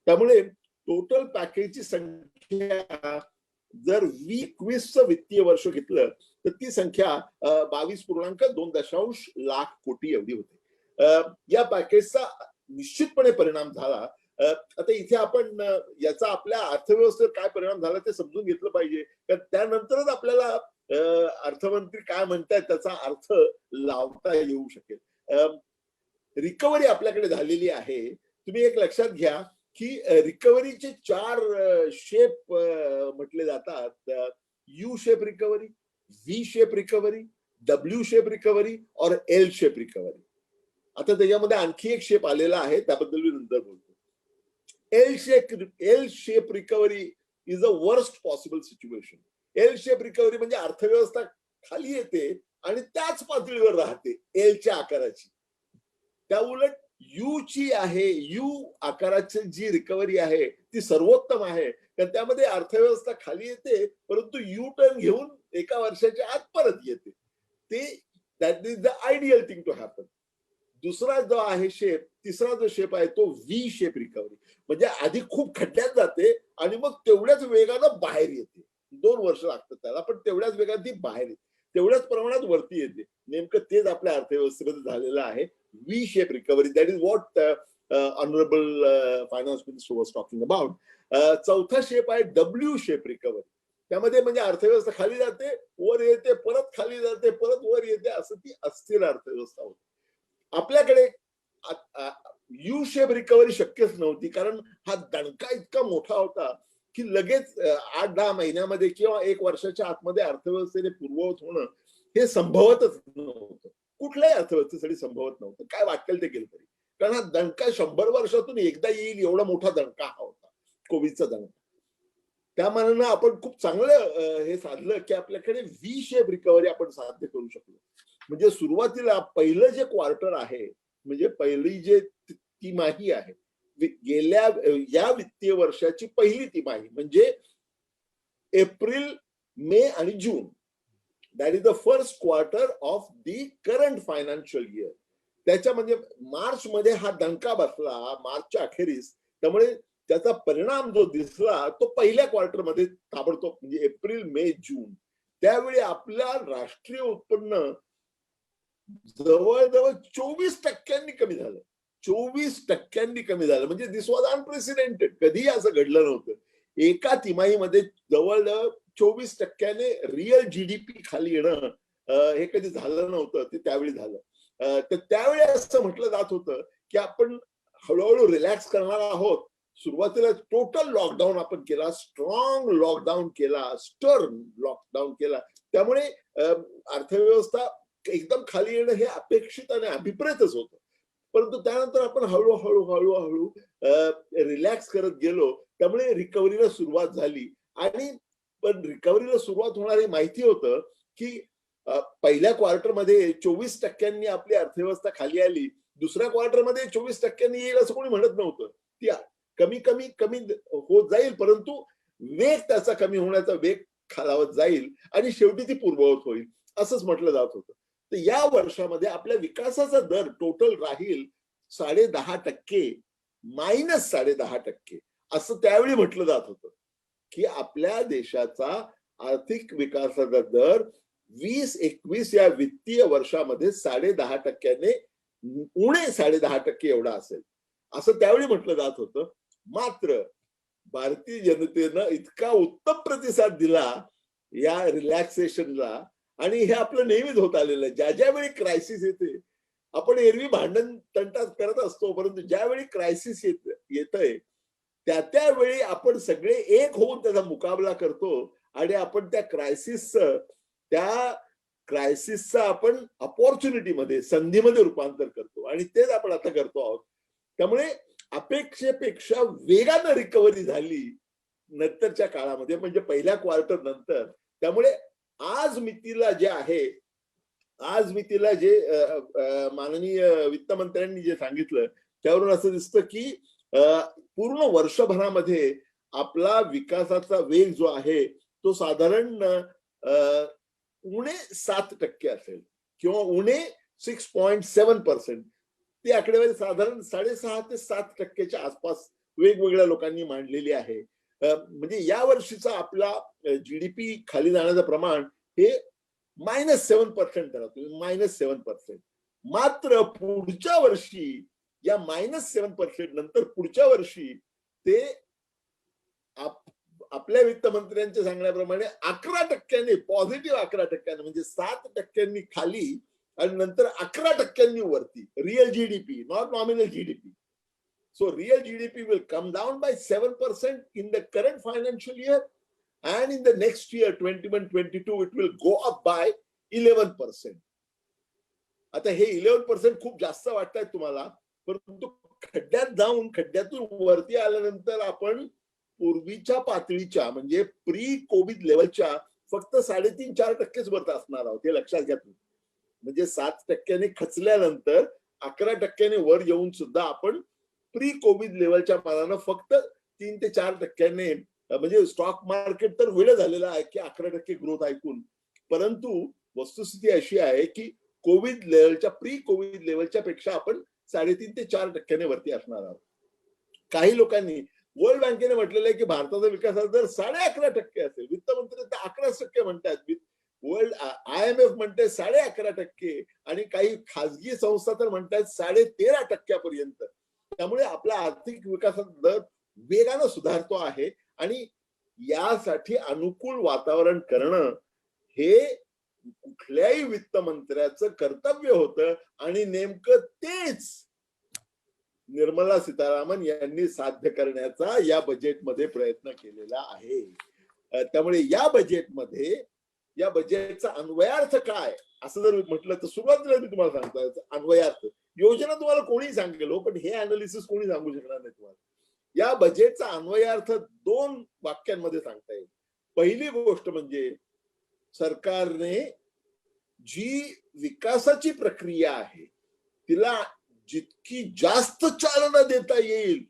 त्यामुळे टोटल पॅकेजची संख्या जर 21 वित्तीय वर्ष घेतलं तर ती संख्या 22.2 लाख कोटी एवढी होती. या पॅकेजचा निश्चितपणे परिणाम झाला. आता इथे आपण याचा आपल्या अर्थव्यवस्थेवर काय परिणाम झाला ते समजून घेतलं पाहिजे, कारण त्यानंतरच आपल्याला अर्थमंत्री काय म्हणतायत त्याचा अर्थ लावता येऊ शकेल. रिकव्हरी आपल्याकडे झालेली आहे. तुम्ही एक लक्षात घ्या की रिकव्हरीचे 4 शेप म्हटले जातात. U shape recovery, V shape recovery, W shape recovery और एल शेप रिकव्हरी. आता त्याच्यामध्ये आणखी एक शेप आलेला आहे, त्याबद्दल मी नंतर बोलतो. L shape recovery is a worst possible situation. L shape recovery म्हणजे अर्थव्यवस्था खाली येते आणि त्याच पातळीवर राहते एलच्या आकाराची. त्या उलट यू ची आहे, यू आकाराची जी रिकव्हरी आहे ती सर्वोत्तम आहे, कारण त्यामध्ये अर्थव्यवस्था खाली येते परंतु यू टर्न घेऊन एका वर्षाच्या आत परत येते. That is the ideal thing to happen. दुसरा जो आहे शेप, तिसरा जो शेप आहे तो व्ही शेप रिकव्हरी, म्हणजे आधी खूप खड्ड्यात जाते आणि मग तेवढ्याच वेगानं बाहेर येते. 2 वर्ष लागतात त्याला, पण तेवढ्याच वेगात ती बाहेर येते, तेवढ्याच प्रमाणात वरती येते. नेमकं तेच आपल्या अर्थव्यवस्थेमध्ये झालेलं आहे, V shape recovery. That is what honourable finance minister was talking about. चौथा शेप आहे डब्ल्यू शेप रिकव्हरी. त्यामध्ये म्हणजे अर्थव्यवस्था खाली जाते, वर येते, परत खाली जाते, परत वर येते, असं ती अस्थिर अर्थव्यवस्था होती. आपल्याकडे यू शेप रिकव्हरी शक्यच नव्हती, कारण हा दणका इतका मोठा होता की लगेच 8-10 महिन्यामध्ये किंवा 1 वर्षाच्या आतमध्ये अर्थव्यवस्थेने पूर्ववत होणं हे संभवतच नव्हतं. कुठल्याही अर्थव्यवस्थेसाठी संभवत नव्हतं, काय वाटेल ते केलं तरी. कारण हा दणका 100 वर्षातून एकदा येईल एवढा मोठा दणका हा होता, कोविडचा दणका. त्या मानानं आपण खूप चांगलं हे साधलं की आपल्याकडे व्ही शेप रिकव्हरी आपण साध्य करू शकलो. म्हणजे सुरुवातीला पहिलं जे क्वार्टर आहे, म्हणजे पहिली जे तिमाही आहे, गेल्या या वित्तीय वर्षाची पहिली तिमाही म्हणजे एप्रिल, मे आणि June, that is the first quarter of the current financial year. त्याच्यामध्ये मार्च मध्ये हा दणका बसला, मार्चच्या अखेरीस त्यामुळे त्याचा परिणाम जो दिसला तो पहिल्या क्वार्टरमध्ये ताबडतोब, म्हणजे एप्रिल, मे, जून, त्यावेळी आपल्या राष्ट्रीय उत्पन्न जवळजवळ 24% कमी झालं. 24% कमी झालं, म्हणजे दिस वॉज अनप्रेसिडेंटेड. कधीही असं घडलं नव्हतं. एका तिमाहीमध्ये जवळ 24% रिअल जीडीपी खाली येणं, हे कधी झालं नव्हतं. ते त्यावेळी झालं. तर त्यावेळी असं म्हटलं जात होतं की आपण हळूहळू रिलॅक्स करणार आहोत. सुरुवातीला टोटल लॉकडाऊन आपण केला, स्ट्रॉंग लॉकडाऊन केला, स्टर्न लॉकडाऊन केला. त्यामुळे अर्थव्यवस्था एकदम खाली येणं हे अपेक्षित आणि अभिप्रेतच होतं. परंतु त्यानंतर आपण हळूहळू हळूहळू रिलॅक्स करत गेलो. त्यामुळे रिकव्हरीला सुरुवात झाली. आणि पण रिकव्हरीला सुरुवात होणार हे माहिती होतं की पहिल्या क्वार्टरमध्ये 24% आपली अर्थव्यवस्था खाली आली. दुसऱ्या क्वार्टरमध्ये 24% येईल असं कोणी म्हणत नव्हतं. ती कमी कमी कमी होत जाईल, परंतु वेग त्याचा कमी होण्याचा वेग खालावत जाईल आणि शेवटी ती पूर्ववत होईल असंच म्हटलं जात होतं. तर या वर्षामध्ये आपल्या विकासाचा दर टोटल राहील 10.5%, -10.5% असं त्यावेळी म्हटलं जात होतं की आपल्या देशाचा आर्थिक विकासाचा दर 20-21 या वित्तीय वर्षामध्ये 10.5%, उणे 10.5% एवढा असेल असं त्यावेळी म्हटलं जात होतं. मात्र भारतीय जनतेनं इतका उत्तम प्रतिसाद दिला या रिलॅक्सेशनला, आणि हे आपलं नेहमीच होत आलेलं आहे. ज्या ज्यावेळी क्रायसिस येते, आपण एरवी भांडण तंटात करत असतो, परंतु ज्यावेळी क्रायसिस येतंय त्यावेळी आपण सगळे एक होऊन त्याचा मुकाबला करतो आणि आपण त्या क्रायसिसचा आपण अपॉर्च्युनिटीमध्ये, संधीमध्ये रूपांतर करतो, आणि तेच आपण आता करतो आहोत. त्यामुळे अपेक्षेपेक्षा वेगानं रिकव्हरी झाली नंतरच्या काळामध्ये, म्हणजे पहिल्या क्वार्टर नंतर. त्यामुळे आज मितीला जे माननीय वित्तमंत्र्यांनी जे सांगितलं त्यावरून असं दिसतं की पूर्ण वर्षभरामध्ये आपला विकासाचा वेग जो आहे तो साधारण उणे 7% असेल किंवा उणे 6.7%. ती आकडेवारी साधारण 6.5 ते 7%च्या आसपास वेगवेगळ्या लोकांनी मांडलेली आहे. म्हणजे या वर्षीचा आपला जीडीपी खाली जाण्याचं प्रमाण हे -7% धरा तुम्ही, -7%. मात्र पुढच्या वर्षी या -7% नंतर पुढच्या वर्षी ते आपल्या वित्तमंत्र्यांच्या सांगण्याप्रमाणे 11%, पॉझिटिव्ह 11%, म्हणजे 7% खाली आणि नंतर 11% वरती. Real GDP, not nominal GDP. So real GDP will come down by 7% in the current financial year, and in the next year 21-22 it will go up by 11%. आता हे 11% खूप जास्त वाटतायत तुम्हाला, परंतु खड्ड्यातून वरती आल्यानंतर आपण पूर्वीच्या पातळीच्या, म्हणजे प्री कोविड लेवलच्या फक्त 3.5-4%च वरती असणार आहोत, हे लक्षात घ्या तुम्ही. म्हणजे 7% खचल्यानंतर 11% वर येऊन सुद्धा आपण प्री कोविड लेवलच्या मानानं फक्त 3 ते 4%, म्हणजे स्टॉक मार्केट तर वेळ झालेलं आहे की 11% ग्रोथ ऐकून. परंतु वस्तुस्थिती अशी आहे की कोविड लेवलच्या, प्री कोविड लेवलच्या पेक्षा आपण 3.5 ते 4% वरती असणार आहोत. काही लोकांनी, वर्ल्ड बँकेने म्हटलेलं आहे की भारताचा विकासाचा दर 11.5% असेल. वित्तमंत्री तर 11% म्हणतात. वर्ल्ड IMF म्हणते 11.5%, आणि काही खासगी संस्था तर म्हणतात 13.5% त्यामुळे आपला आर्थिक विकासाचा दर वेगानं सुधारतो आहे, आणि यासाठी अनुकूल वातावरण करणं हे कुठल्याही वित्तमंत्र्याचं कर्तव्य होतं, आणि नेमकं तेच निर्मला सीतारामन यांनी साध्य करण्याचा या बजेटमध्ये प्रयत्न केलेला आहे. त्यामुळे या बजेटचा अन्वयार्थ काय असं जर म्हटलं तर सुरुवातीला मी तुम्हाला सांगतो अन्वयार्थ. योजना तुम्हाला कोणी सांगेल हो, पण हे अनालिसिस कोणी सांगू शकणार नाही तुम्हाला. या बजेटचा अन्वयार्थ 2 वाक्यांमध्ये सांगता येईल. पहिली गोष्ट म्हणजे सरकारने जी विकासाची प्रक्रिया आहे तिला जितकी जास्त चालना देता येईल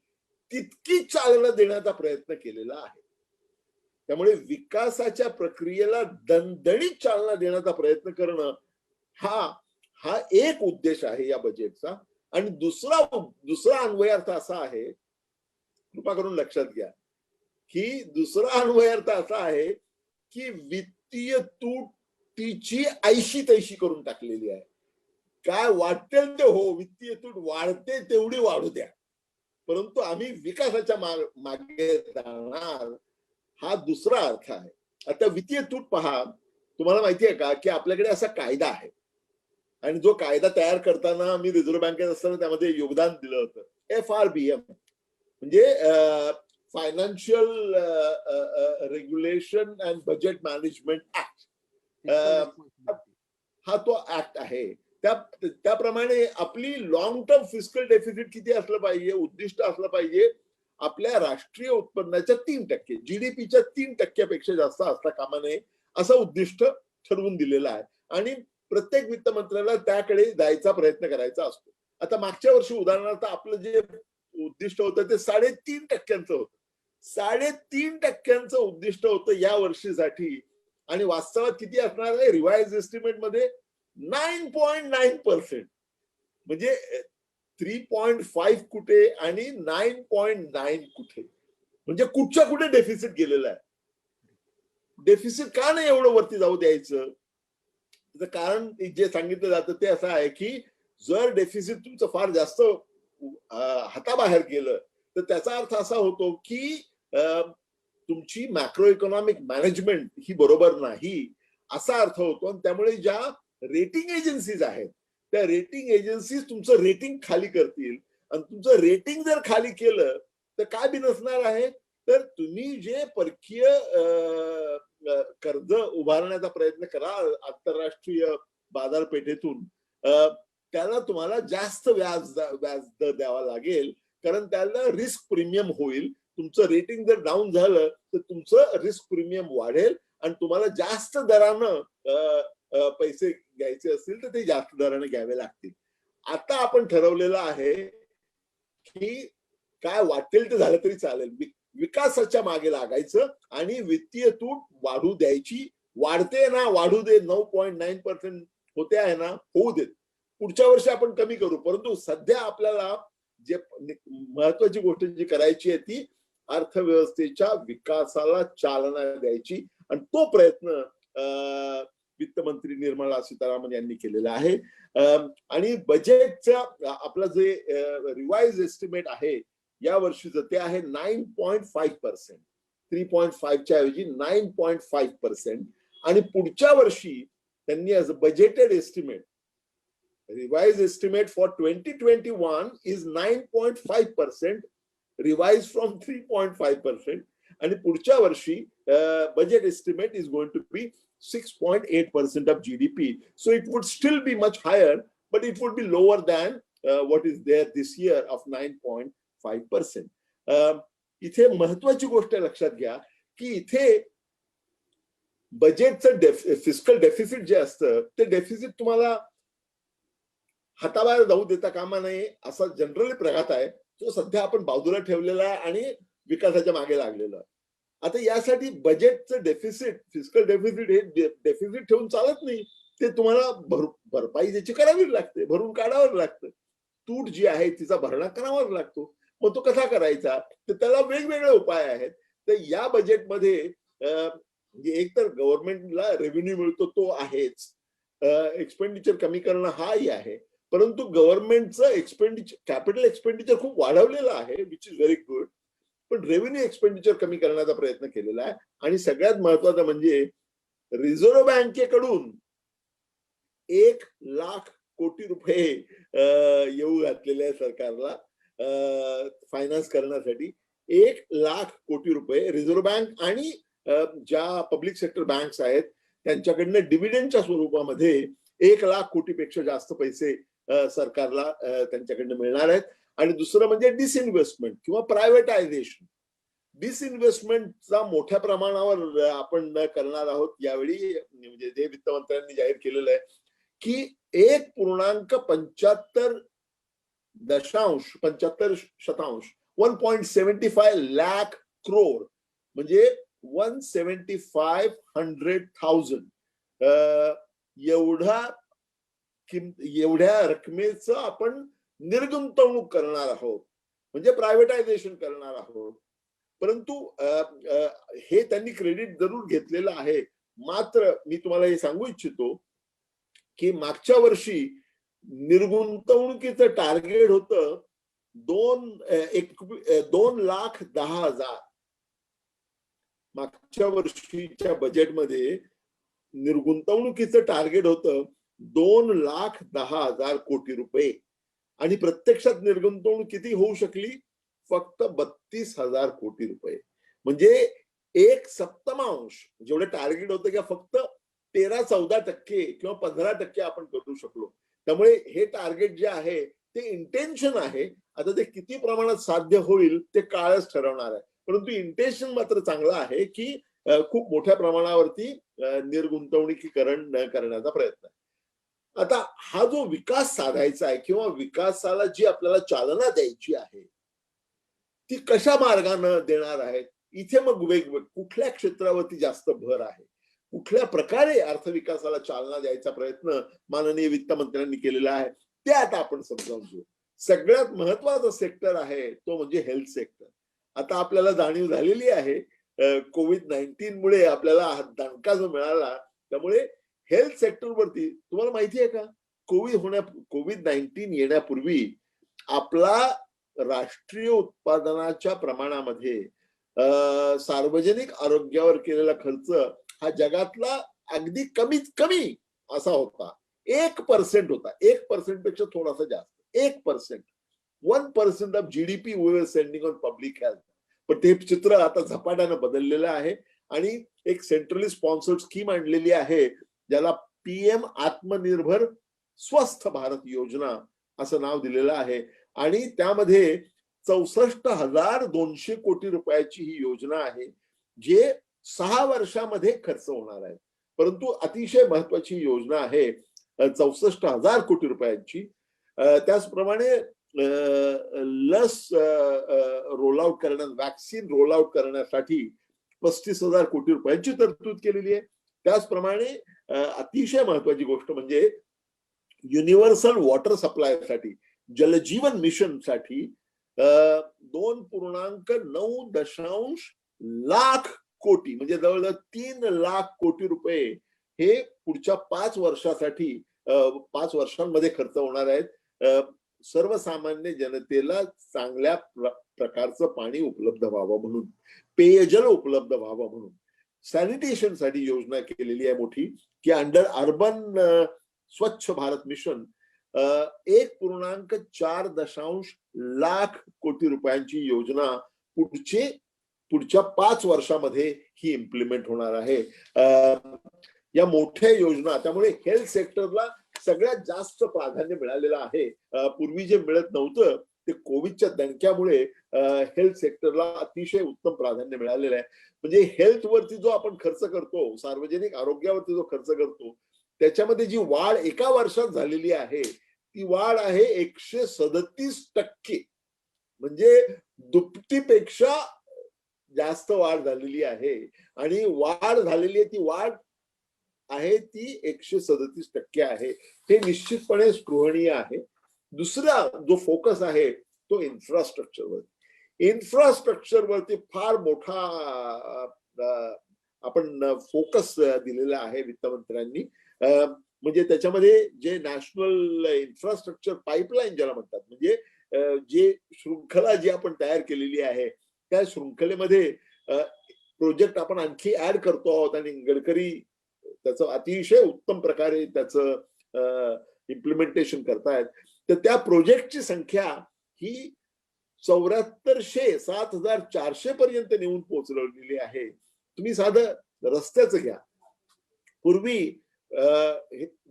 तितकी चालना देण्याचा प्रयत्न केलेला आहे. त्यामुळे विकासाच्या प्रक्रियेला दणदणीत चालना देण्याचा प्रयत्न करणं हा एक उद्देश आहे या बजेटचा. आणि दुसरा अन्वयार्थ असा आहे कृपा करून लक्षात घ्या की दुसरा अन्वयार्थ असा आहे की वित्तीय तूट तिची ऐशी तैशी करून टाकलेली आहे. काय वाटेल ते हो, वित्तीय तूट वाढते तेवढी वाढू द्या, परंतु आम्ही विकासाच्या मागे जाणार, हा दुसरा अर्थ आहे. आता वित्तीय तूट पहा, तुम्हाला माहिती आहे का की आपल्याकडे असा कायदा आहे आणि जो कायदा तयार करताना मी रिझर्व्ह बँकेत असताना त्यामध्ये योगदान दिलं होतं. FRBM म्हणजे financial regulation and budget management act. हा तो ऍक्ट आहे. त्याप्रमाणे आपली लॉंग टर्म फिस्कल डेफिसिट किती असलं पाहिजे, उद्दिष्ट असलं पाहिजे आपल्या राष्ट्रीय उत्पन्नाच्या 3%, जीडीपीच्या 3%पेक्षा जास्त असता कामा नये असं उद्दिष्ट ठरवून दिलेलं आहे आणि प्रत्येक वित्त मंत्र्याला त्याकडे जायचा प्रयत्न करायचा असतो. आता मागच्या वर्षी उदाहरणार्थ आपलं जे उद्दिष्ट होतं ते 3.5% होतं. 3.5% उद्दिष्ट होतं या वर्षीसाठी आणि वास्तवात किती असणार आहे रिवाइज एस्टिमेट मध्ये 9.9%. म्हणजे 3.5 कुठे आणि 9.9 कुठे, म्हणजे कुठच्या कुठे डेफिसिट गेलेला आहे. डेफिसिट का नाही एवढं वरती जाऊ द्यायचं, त्याचं कारण जे सांगितलं जातं ते असं आहे की जर डेफिसिट तुमचं फार जास्त हाताबाहेर गेलं तर त्याचा अर्थ असा होतो की तुमची मॅक्रो इकॉनॉमिक मॅनेजमेंट ही बरोबर नाही असा अर्थ होतो आणि त्यामुळे ज्या रेटिंग एजन्सीज आहेत त्या रेटिंग एजन्सीज तुमचं रेटिंग खाली करतील आणि तुमचं रेटिंग जर खाली केलं तर काय बिनसणार आहे, तर तुम्ही जे परकीय कर्ज उभारण्याचा प्रयत्न करा आंतरराष्ट्रीय बाजारपेठेतून, त्याला तुम्हाला जास्त व्याज दर द्यावा लागेल कारण त्याला रिस्क प्रीमियम होईल. तुमचं रेटिंग जर डाऊन झालं तर तुमचं रिस्क प्रीमियम वाढेल आणि तुम्हाला जास्त दरानं पैसे घ्यायचे असतील तर ते जास्त दराने घ्यावे लागतील. आता आपण ठरवलेलं आहे की काय वाटेल ते झालं तरी चालेल, विकासाच्या मागे लागायचं आणि वित्तीय तूट वाढू द्यायची. वाढते ना वाढू दे, 9.9% होते आहे ना होऊ देत, पुढच्या वर्षी आपण कमी करू, परंतु सध्या आपल्याला जे महत्वाची गोष्ट जी करायची आहे ती अर्थव्यवस्थेच्या विकासाला चालना द्यायची आणि तो प्रयत्न वित्तमंत्री निर्मला सीतारामन यांनी केलेला आहे. आणि बजेटचा आपलं जे रिवाइज एस्टिमेट आहे या वर्षीचं ते आहे 9.5%, 3.5 च्या ऐवजी 9.5%. आणि पुढच्या वर्षी त्यांनी as a budgeted estimate, revised estimate for 2021 is 9.5%, revised from 3.5%. आणि पुढच्या वर्षी budget estimate is going to be 6.8% of GDP. So it would still be much higher, but it would be lower than what is there this year of 9.5%. इथे महत्वाची गोष्ट लक्षात घ्या की इथे बजेटचं फिस्कल डेफिसिट जे असतं ते डेफिसिट तुम्हाला हाताबाहेर जाऊ देता कामा नये असा जनरली प्रघात आहे, तो सध्या आपण बाजूला ठेवलेला आहे आणि विकासाच्या मागे लागलेला आहे. आता यासाठी बजेटचं डेफिसिट, फिस्कल डेफिसिट हे डेफिसिट ठेवून चालत नाही, ते तुम्हाला भरपाई त्याची करावी लागते, भरून काढावं लागतं. तूट जी आहे तिचा भरणा करावाच लागतो. मग तो कसा करायचा, तर त्याला वेगवेगळे उपाय आहेत. तर या बजेटमध्ये एक तर गव्हर्नमेंटला रेव्हेन्यू मिळतो तो आहेच, एक्सपेंडिचर कमी करणं हाही आहे, परंतु गव्हर्नमेंटचं एक्सपेंडिचर, कॅपिटल एक्सपेंडिचर खूप वाढवलेलं आहे, विच इज व्हेरी गुड. पण रेव्हेन्यू एक्सपेंडिचर कमी करण्याचा प्रयत्न केलेला आहे. आणि सगळ्यात महत्वाचं म्हणजे रिझर्व्ह बँकेकडून 1,00,000 कोटी रुपये येऊ घातलेले आहे सरकारला फायनान्स करण्यासाठी. 1,00,000 कोटी रुपये रिझर्व्ह बँक आणि ज्या पब्लिक सेक्टर बँक्स आहेत त्यांच्याकडनं डिव्हिडंडच्या स्वरूपामध्ये 1,00,000 कोटीपेक्षा जास्त पैसे सरकारला त्यांच्याकडनं मिळणार आहेत. आणि दुसरं म्हणजे डिसइन्व्हेस्टमेंट किंवा प्रायव्हेटायझेशन. डिसइन्व्हेस्टमेंटचा मोठ्या प्रमाणावर आपण करणार आहोत यावेळी, म्हणजे जे वित्तमंत्र्यांनी जाहीर केलेलं आहे की 1.75 लाख करोड म्हणजे 175,100,000 एवढ्या रकमेचं आपण निर्गुंतवणूक करणार आहोत. म्हणजे प्रायव्हेटायझेशन करणार आहोत. परंतु हे त्यांनी क्रेडिट जरूर घेतलेलं आहे. मात्र मी तुम्हाला हे सांगू इच्छितो की मागच्या वर्षी निर्गुंतवणुकीचं टार्गेट होतं 2,10,000. मागच्या वर्षीच्या बजेटमध्ये निर्गुंतवणुकीचं टार्गेट होतं 2,10,000 कोटी रुपये आणि प्रत्यक्षात निर्गुंतवणूक किती होऊ शकली? फक्त 32,000 कोटी रुपये. म्हणजे 1/7 जेवढे टार्गेट होतं की फक्त 13-14% किंवा 15% आपण करू शकलो. त्यामुळे हे टार्गेट जे आहे ते इंटेन्शन आहे. आता ते किती प्रमाणात साध्य होईल ते काळच ठरवणार आहे. परंतु इंटेन्शन मात्र चांगलं आहे की खूप मोठ्या प्रमाणावरती निर्गुंतवणुकीकरण करण्याचा प्रयत्न आहे. आता हा जो विकास साधायचा आहे किंवा विकासाला जी आपल्याला चालना द्यायची आहे ती कशा मार्गाने देणार आहेत? इथे मग कुठल्या क्षेत्रावरती जास्त भर आहे, कुठल्या प्रकारे अर्थविकासाला चालना द्यायचा प्रयत्न माननीय वित्तमंत्र्यांनी केलेला आहे ते आता आपण समजावून घेऊ. सगळ्यात महत्वाचा सेक्टर आहे तो म्हणजे हेल्थ सेक्टर. आता आपल्याला जाणीव झालेली आहे कोविड-19 मुळे आपल्याला हा दणका जो मिळाला, त्यामुळे हेल्थ सेक्टरवरती तुम्हाला माहिती आहे का, कोविड-19 येण्यापूर्वी आपला राष्ट्रीय उत्पादनाच्या प्रमाणामध्ये सार्वजनिक आरोग्यावर केलेला खर्च हा जगातला अगदी कमीत कमी असा होता. 1% होता. 1% पेक्षा थोडासा जास्त. 1%. 1% of GDP we were sending on public health. पण ते चित्र आता झपाट्यानं बदललेलं आहे आणि एक सेंट्रली स्पॉन्सर्ड स्कीम आणलेली आहे ज्याला पीएम आत्मनिर्भर स्वस्थ भारत योजना असं नाव दिलेलं आहे आणि त्यामध्ये 64,200 कोटी रुपयाची ही योजना आहे जे 6 वर्षामध्ये खर्च होणार आहे. परंतु अतिशय महत्वाची योजना आहे 64,000 कोटी रुपयांची. त्याचप्रमाणे लस रोल आउट करण्यास, वॅक्सिन रोल आउट करण्यासाठी 35,000 कोटी रुपयांची तरतूद केलेली आहे. त्याचप्रमाणे अतिशय महत्वाची गोष्ट म्हणजे युनिव्हर्सल वॉटर सप्लायसाठी, जलजीवन मिशन साठी 2.9 लाख कोटी म्हणजे जवळजवळ 3 लाख कोटी रुपये हे पुढच्या 5 वर्षासाठी 5 वर्षांमध्ये खर्च होणार आहेत. सर्वसामान्य जनतेला चांगल्या प्रकारचं पाणी उपलब्ध व्हावं म्हणून, पेयजल उपलब्ध व्हावं म्हणून सॅनिटेशन साठी योजना केलेली आहे मोठी की अंडर अर्बन स्वच्छ भारत मिशन 1.4 लाख कोटी रुपयांची योजना पुढच्या 5 वर्षामध्ये ही इम्प्लिमेंट होणार आहे. या मोठ्या योजना, त्यामुळे हेल्थ सेक्टरला सगळ्यात जास्त प्राधान्य मिळालेलं आहे. पूर्वी जे मिळत नव्हतं ते कोविडच्या दणक्यामुळे हेल्थ सेक्टरला अतिशय उत्तम प्राधान्य मिळालेलं आहे. म्हणजे हेल्थवरती जो आपण खर्च करतो, सार्वजनिक आरोग्यावरती जो खर्च करतो, त्याच्यामध्ये जी वाढ एका वर्षात झालेली आहे ती वाढ आहे 137%. म्हणजे दुपटीपेक्षा जास्त वाढ झालेली आहे आणि वाढ झालेली आहे ती वाढ आहे ती 137% आहे. हे निश्चितपणे स्पृहणीय आहे. दुसरा जो फोकस आहे तो इन्फ्रास्ट्रक्चरवरती फार मोठा आपण फोकस दिलेला आहे वित्तमंत्र्यांनी. म्हणजे त्याच्यामध्ये जे नॅशनल इन्फ्रास्ट्रक्चर पाईपलाईन ज्याला म्हणतात, म्हणजे जे शृंखला जी आपण तयार केलेली आहे त्या शृंखलेमध्ये प्रोजेक्ट आपण आणखी ऍड करतो आहोत आणि गडकरी त्याचं अतिशय उत्तम प्रकारे त्याचं इम्प्लिमेंटेशन करतायत. तर त्या प्रोजेक्टची संख्या ही 7400 7,400 पर्यंत नेऊन पोहोचवलेली आहे. तुम्ही साधं रस्त्याचं घ्या, पूर्वी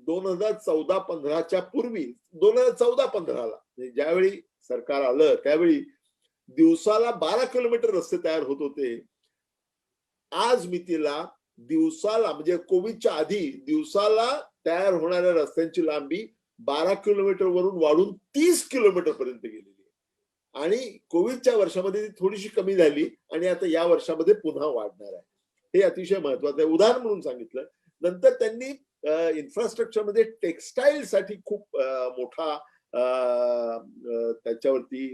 2014-15च्या पूर्वी 2014-15ला ज्यावेळी सरकार आलं त्यावेळी दिवसाला 12 किलोमीटर रस्ते तयार होत होते. आज मितीला दिवसाला, म्हणजे कोविडच्या आधी दिवसाला तयार होणाऱ्या रस्त्यांची लांबी 12 किलोमीटर वरून वाढून 30 किलोमीटर पर्यंत गेलेली आहे आणि कोविडच्या वर्षामध्ये ती थोडीशी कमी झाली आणि आता या वर्षामध्ये पुन्हा वाढणार आहे. हे अतिशय महत्वाचं आहे. उदाहरण म्हणून सांगितलं. नंतर त्यांनी इन्फ्रास्ट्रक्चरमध्ये टेक्सटाईल साठी खूप मोठा त्याच्यावरती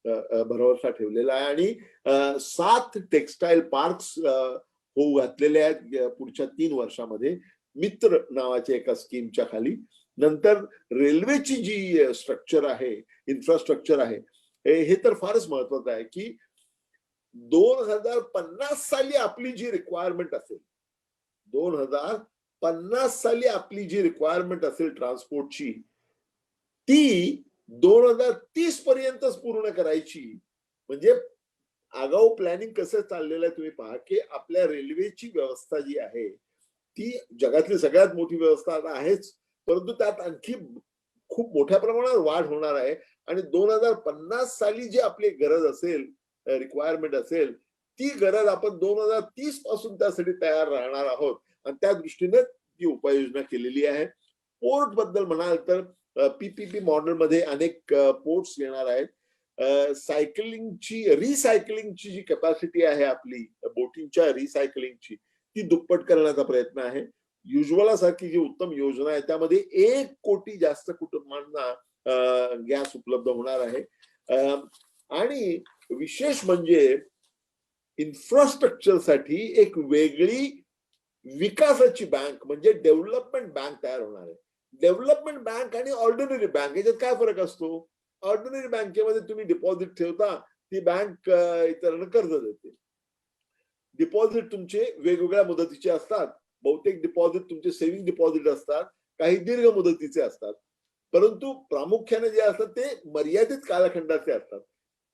भरवसा ठेवलेला आहे आणि 7 टेक्सटाईल पार्क्स होऊ घातलेले आहेत पुढच्या 3 वर्षामध्ये मित्र नावाच्या एका स्कीमच्या खाली. नंतर रेल्वेची जी स्ट्रक्चर आहे, इन्फ्रास्ट्रक्चर आहे, हे तर फारच महत्वाचं आहे की 2050 साली आपली जी रिक्वायरमेंट असेल, 2050 साली आपली जी रिक्वायरमेंट असेल ट्रान्सपोर्टची, ती 2030 पर्यंतच पूर्ण करायची. म्हणजे आगाऊ प्लॅनिंग कसं चाललेलं आहे तुम्ही पहा की आपल्या रेल्वेची व्यवस्था जी आहे ती जगातली सगळ्यात मोठी व्यवस्था आता आहेच, परंतु त्यात आणखी खूप मोठ्या प्रमाणावर वाढ होणार आहे. आणि 2050 साली जी आपली गरज असेल, रिक्वायरमेंट असेल, ती गरज आपण 2030 पासून त्यासाठी तयार राहणार आहोत आणि त्या दृष्टीने ती उपाययोजना केलेली आहे. पोर्ट बद्दल म्हणाल तर पीपीपी मॉडेलमध्ये अनेक पोर्ट्स येणार आहेत. सायकलिंगची रिसायकलिंगची जी कॅपॅसिटी आहे आपली बोटींच्या रिसायकलिंगची, ती दुप्पट करण्याचा प्रयत्न आहे. युजवाला सारखी जी उत्तम योजना आहे त्यामध्ये 1 कोटी जास्त कुटुंबांना गॅस उपलब्ध होणार आहे. आणि विशेष म्हणजे इन्फ्रास्ट्रक्चरसाठी एक वेगळी विकासाची बँक म्हणजे डेव्हलपमेंट बँक तयार होणार आहे. डेव्हलपमेंट बँक आणि ऑर्डिनरी बँक याच्यात काय फरक असतो? ऑर्डिनरी बँकेमध्ये तुम्ही डिपॉझिट ठेवता, ती बँक इतरांना कर्ज देते. डिपॉझिट तुमचे वेगवेगळ्या मुदतीचे असतात. बहुतेक डिपॉझिट तुमचे सेव्हिंग डिपॉझिट असतात, काही दीर्घ मुदतीचे असतात, परंतु प्रामुख्याने जे असतात ते मर्यादित कालखंडाचे असतात.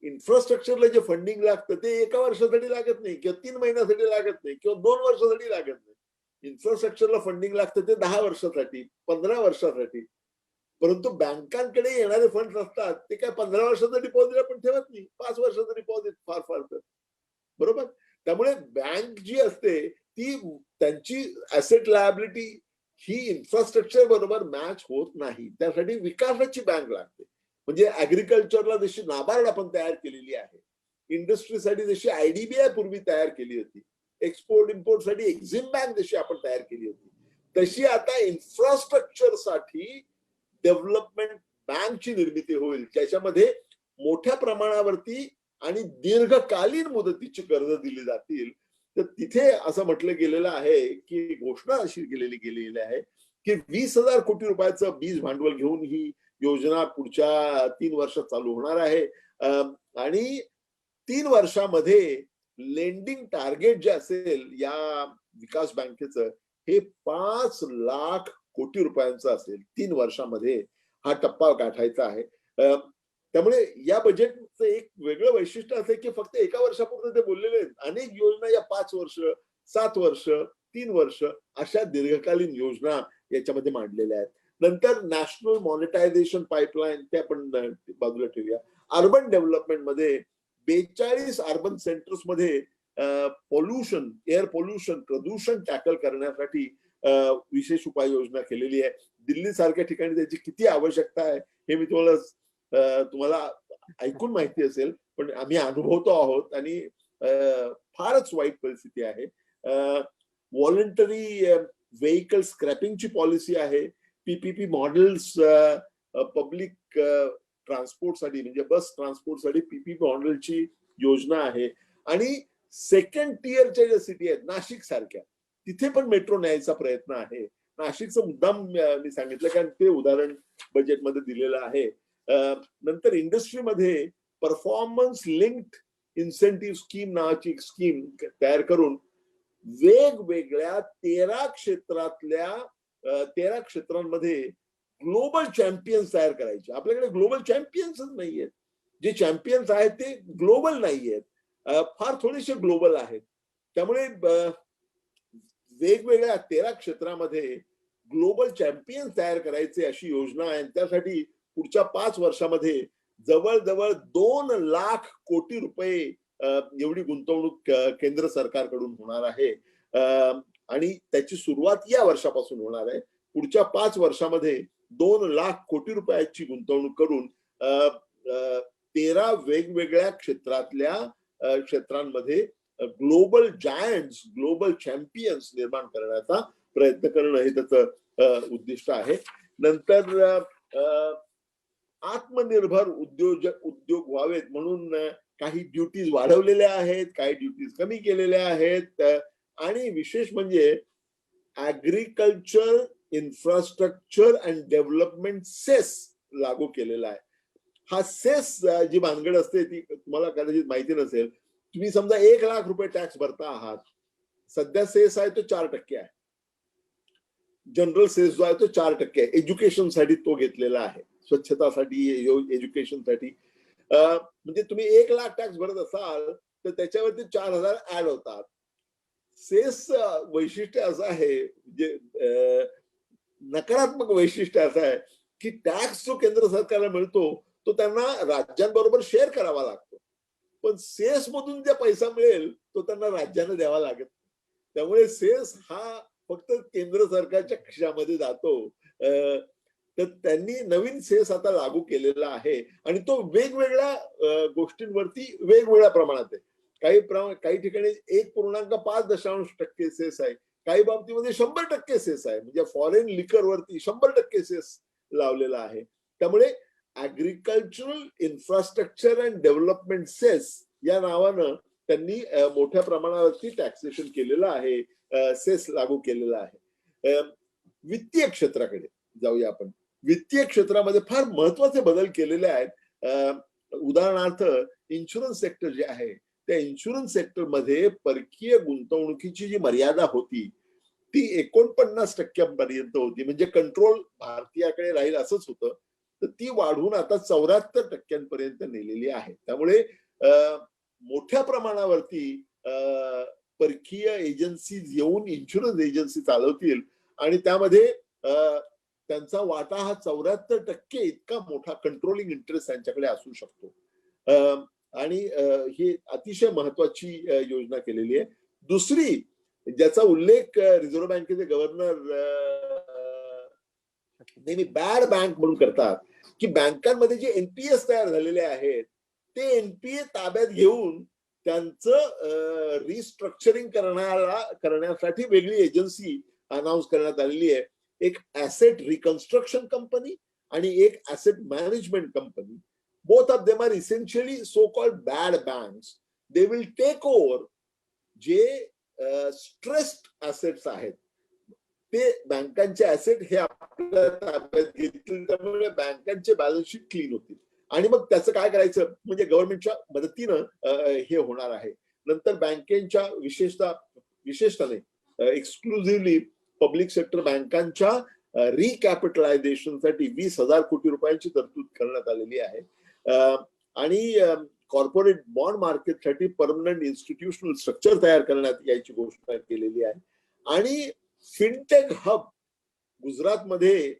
इन्फ्रास्ट्रक्चरला जे फंडिंग लागतं ते 1 वर्षासाठी लागत नाही किंवा 3 महिन्यासाठी लागत नाही किंवा 2 वर्षासाठी लागत नाही. इन्फ्रास्ट्रक्चरला फंडिंग लागतं ते 10 वर्षासाठी, 15 वर्षासाठी. परंतु बँकांकडे येणारे फंड असतात ते काय 15 वर्षाचं डिपॉझिट आपण ठेवत नाही, 5 वर्षाचं डिपॉझिट फार फार तर. बरोबर? त्यामुळे बँक जी असते ती त्यांची ऍसेट लायबिलिटी ही इन्फ्रास्ट्रक्चर बरोबर मॅच होत नाही. त्यासाठी विकासाची बँक लागते. म्हणजे ऍग्रिकल्चरला जशी नाबार्ड आपण तयार केलेली आहे, इंडस्ट्रीसाठी जशी आयडीबीआय पूर्वी तयार केली होती, एक्सपोर्ट इम्पोर्ट साठी एक्झिम बँक जशी आपण तयार केली होती, तशी आता इन्फ्रास्ट्रक्चरसाठी डेव्हलपमेंट बँकची निर्मिती होईल, ज्याच्यामध्ये मोठ्या प्रमाणावरती आणि दीर्घकालीन मुदतीची कर्ज दिली जातील. तर तिथे असं म्हटलं गेलेलं आहे की घोषणा अशी केलेली गेलेली आहे की 20,000 कोटी रुपयाचं बीज भांडवल घेऊन ही योजना पुढच्या 3 वर्षात चालू होणार आहे. आणि 3 वर्षामध्ये लेंडिंग टार्गेट जे असेल या विकास बँकेचं हे 5 लाख कोटी रुपयांचं असेल. 3 वर्षामध्ये हा टप्पा गाठायचा आहे. त्यामुळे या बजेटचं एक वेगळं वैशिष्ट्य असं की फक्त 1 वर्षापुरतं ते बोललेले आहेत. अनेक योजना या 5 वर्ष, 7 वर्ष, 3 वर्ष अशा दीर्घकालीन योजना याच्यामध्ये मांडलेल्या आहेत. नंतर नॅशनल मॉनिटायझेशन पाईपलाईन ते आपण बाजूला ठेवूया. अर्बन डेव्हलपमेंटमध्ये 42 अर्बन सेंटर्स मध्ये पोल्युशन, एअर पोल्युशन, प्रदूषण टॅकल करण्यासाठी विशेष उपाययोजना केलेली आहे. दिल्ली सारख्या ठिकाणी त्याची किती आवश्यकता आहे हे मी तुम्हाला ऐकून माहिती असेल, पण आम्ही अनुभवतो आहोत आणि फारच वाईट परिस्थिती आहे. व्हॉलंटरी व्हेकल स्क्रॅपिंगची पॉलिसी आहे. पीपीपी मॉडेल्स पब्लिक ट्रान्सपोर्टसाठी म्हणजे बस ट्रान्सपोर्टसाठी पीपीपी मॉडेलची योजना आहे. आणि सेकंड टिअरच्या ज्या सिटी आहेत नाशिक सारख्या, तिथे पण मेट्रो न्यायचा प्रयत्न आहे. नाशिकचं मुद्दाम मी सांगितलं कारण ते उदाहरण बजेटमध्ये दिलेलं आहे. नंतर इंडस्ट्रीमध्ये परफॉर्मन्स लिंक्ड इन्सेंटिव्ह स्कीम नावाची एक स्कीम तयार करून वेगवेगळ्या 13 क्षेत्रांमध्ये ग्लोबल चॅम्पियन्स तयार करायचे. आपल्याकडे ग्लोबल चॅम्पियन्सच नाहीयेत. जे चॅम्पियन्स आहेत ते ग्लोबल नाहीयेत, फार थोडेसे ग्लोबल आहेत. त्यामुळे वेगवेगळ्या 13 क्षेत्रामध्ये ग्लोबल चॅम्पियन्स तयार करायचे अशी योजना आहे. त्यासाठी पुढच्या 5 वर्षामध्ये जवळजवळ 2 लाख कोटी रुपये एवढी गुंतवणूक केंद्र सरकारकडून होणार आहे. आणि त्याची सुरुवात या वर्षापासून होणार आहे. पुढच्या 5 वर्षामध्ये 2 लाख कोटी रुपयाची गुंतवणूक करून 13 वेगवेगळ्या क्षेत्रांमध्ये ग्लोबल जायंट्स, ग्लोबल चॅम्पियन्स निर्माण करण्याचा प्रयत्न करणं हे त्याचं उद्दिष्ट आहे. नंतर आत्मनिर्भर उद्योग व्हावेत म्हणून काही ड्युटीज वाढवलेल्या आहेत, काही ड्युटीज कमी केलेल्या आहेत. आणि विशेष म्हणजे agriculture infrastructure and development cess लागू केलेला आहे. हा सेस जी भानगड असते ती तुम्हाला कदाचित माहिती नसेल. तुम्ही समजा 1,00,000 रुपये टॅक्स भरता आहात, सध्या सेस आहे तो 4% आहे. जनरल सेस जो आहे तो 4% आहे. एज्युकेशनसाठी तो घेतलेला आहे, स्वच्छतासाठी, एज्युकेशनसाठी. म्हणजे तुम्ही 1,00,000 टॅक्स भरत असाल तर त्याच्यावरती 4,000 ऍड होतात. सेस वैशिष्ट्य असं आहे, म्हणजे नकारात्मक वैशिष्ट्य असं आहे की टॅक्स जो केंद्र सरकारला मिळतो तो त्यांना राज्यांबरोबर शेअर करावा लागतो, पण सेस मधून जे पैसा मिळेल तो त्यांना राज्याने द्यावा लागत. त्यामुळे सेस हा फक्त केंद्र सरकारच्या खिशामध्ये जातो. तर त्यांनी नवीन सेस आता लागू केलेला आहे आणि तो वेगवेगळ्या गोष्टींवरती वेगवेगळ्या प्रमाणात आहे. काही ठिकाणी 1.5% सेस आहे, काही बाबतीमध्ये 100% सेस आहे. म्हणजे फॉरेन लिकरवरती 100% सेस लावलेला आहे. त्यामुळे agricultural infrastructure and development cess या नावानं त्यांनी मोठ्या प्रमाणावरती टॅक्सेशन केलेलं आहे, सेस लागू केलेला आहे. वित्तीय क्षेत्राकडे जाऊया आपण. वित्तीय क्षेत्रामध्ये फार महत्वाचे बदल केलेले आहेत. उदाहरणार्थ इन्शुरन्स सेक्टर जे आहे त्या इन्शुरन्स सेक्टरमध्ये परकीय गुंतवणुकीची जी मर्यादा होती ती 49% पर्यंत होती. म्हणजे कंट्रोल भारतीयाकडे राहील असंच होतं, तर ती वाढवून आता 74% नेलेली आहे. त्यामुळे मोठ्या प्रमाणावरती परकीय एजन्सी येऊन इन्शुरन्स एजन्सी चालवतील आणि त्यामध्ये त्यांचा वाटा हा 74% इतका मोठा कंट्रोलिंग इंटरेस्ट त्यांच्याकडे असू शकतो. आणि ही अतिशय महत्वाची योजना केलेली आहे. दुसरी ज्याचा उल्लेख रिझर्व्ह बँकेचे गव्हर्नर नेहमी बॅड बँक म्हणून करतात, की बँकांमध्ये जे एनपीएस तयार झालेले आहेत ते एनपीए ताब्यात घेऊन त्यांचं रिस्ट्रक्चरिंग करण्यासाठी वेगळी एजन्सी अनाऊन्स करण्यात आलेली आहे. एक ऍसेट रिकन्स्ट्रक्शन कंपनी आणि एक asset management company. Both of them are essentially so called bad banks. They will take over जे स्ट्रेस्ड ऍसेट्स आहेत. ते बँकांचे ऍसेट हे आपल्या ताब्यात घेतील, त्यामुळे बँकांचे बॅलन्स शीट क्लीन होतील. आणि मग त्याचं काय करायचं म्हणजे गव्हर्नमेंटच्या मदतीनं हे होणार आहे. नंतर बँकेच्या विशेषतः एक्सक्लुझिव्हली पब्लिक सेक्टर बँकांच्या रिकॅपिटलायझेशनसाठी 20,000 कोटी रुपयांची तरतूद करण्यात आलेली आहे. आणि कॉर्पोरेट बॉन्ड मार्केटसाठी परमनंट इन्स्टिट्यूशनल स्ट्रक्चर तयार करण्यात यायची घोषणा केलेली आहे. आणि फिनटेक हब गुजरातमध्ये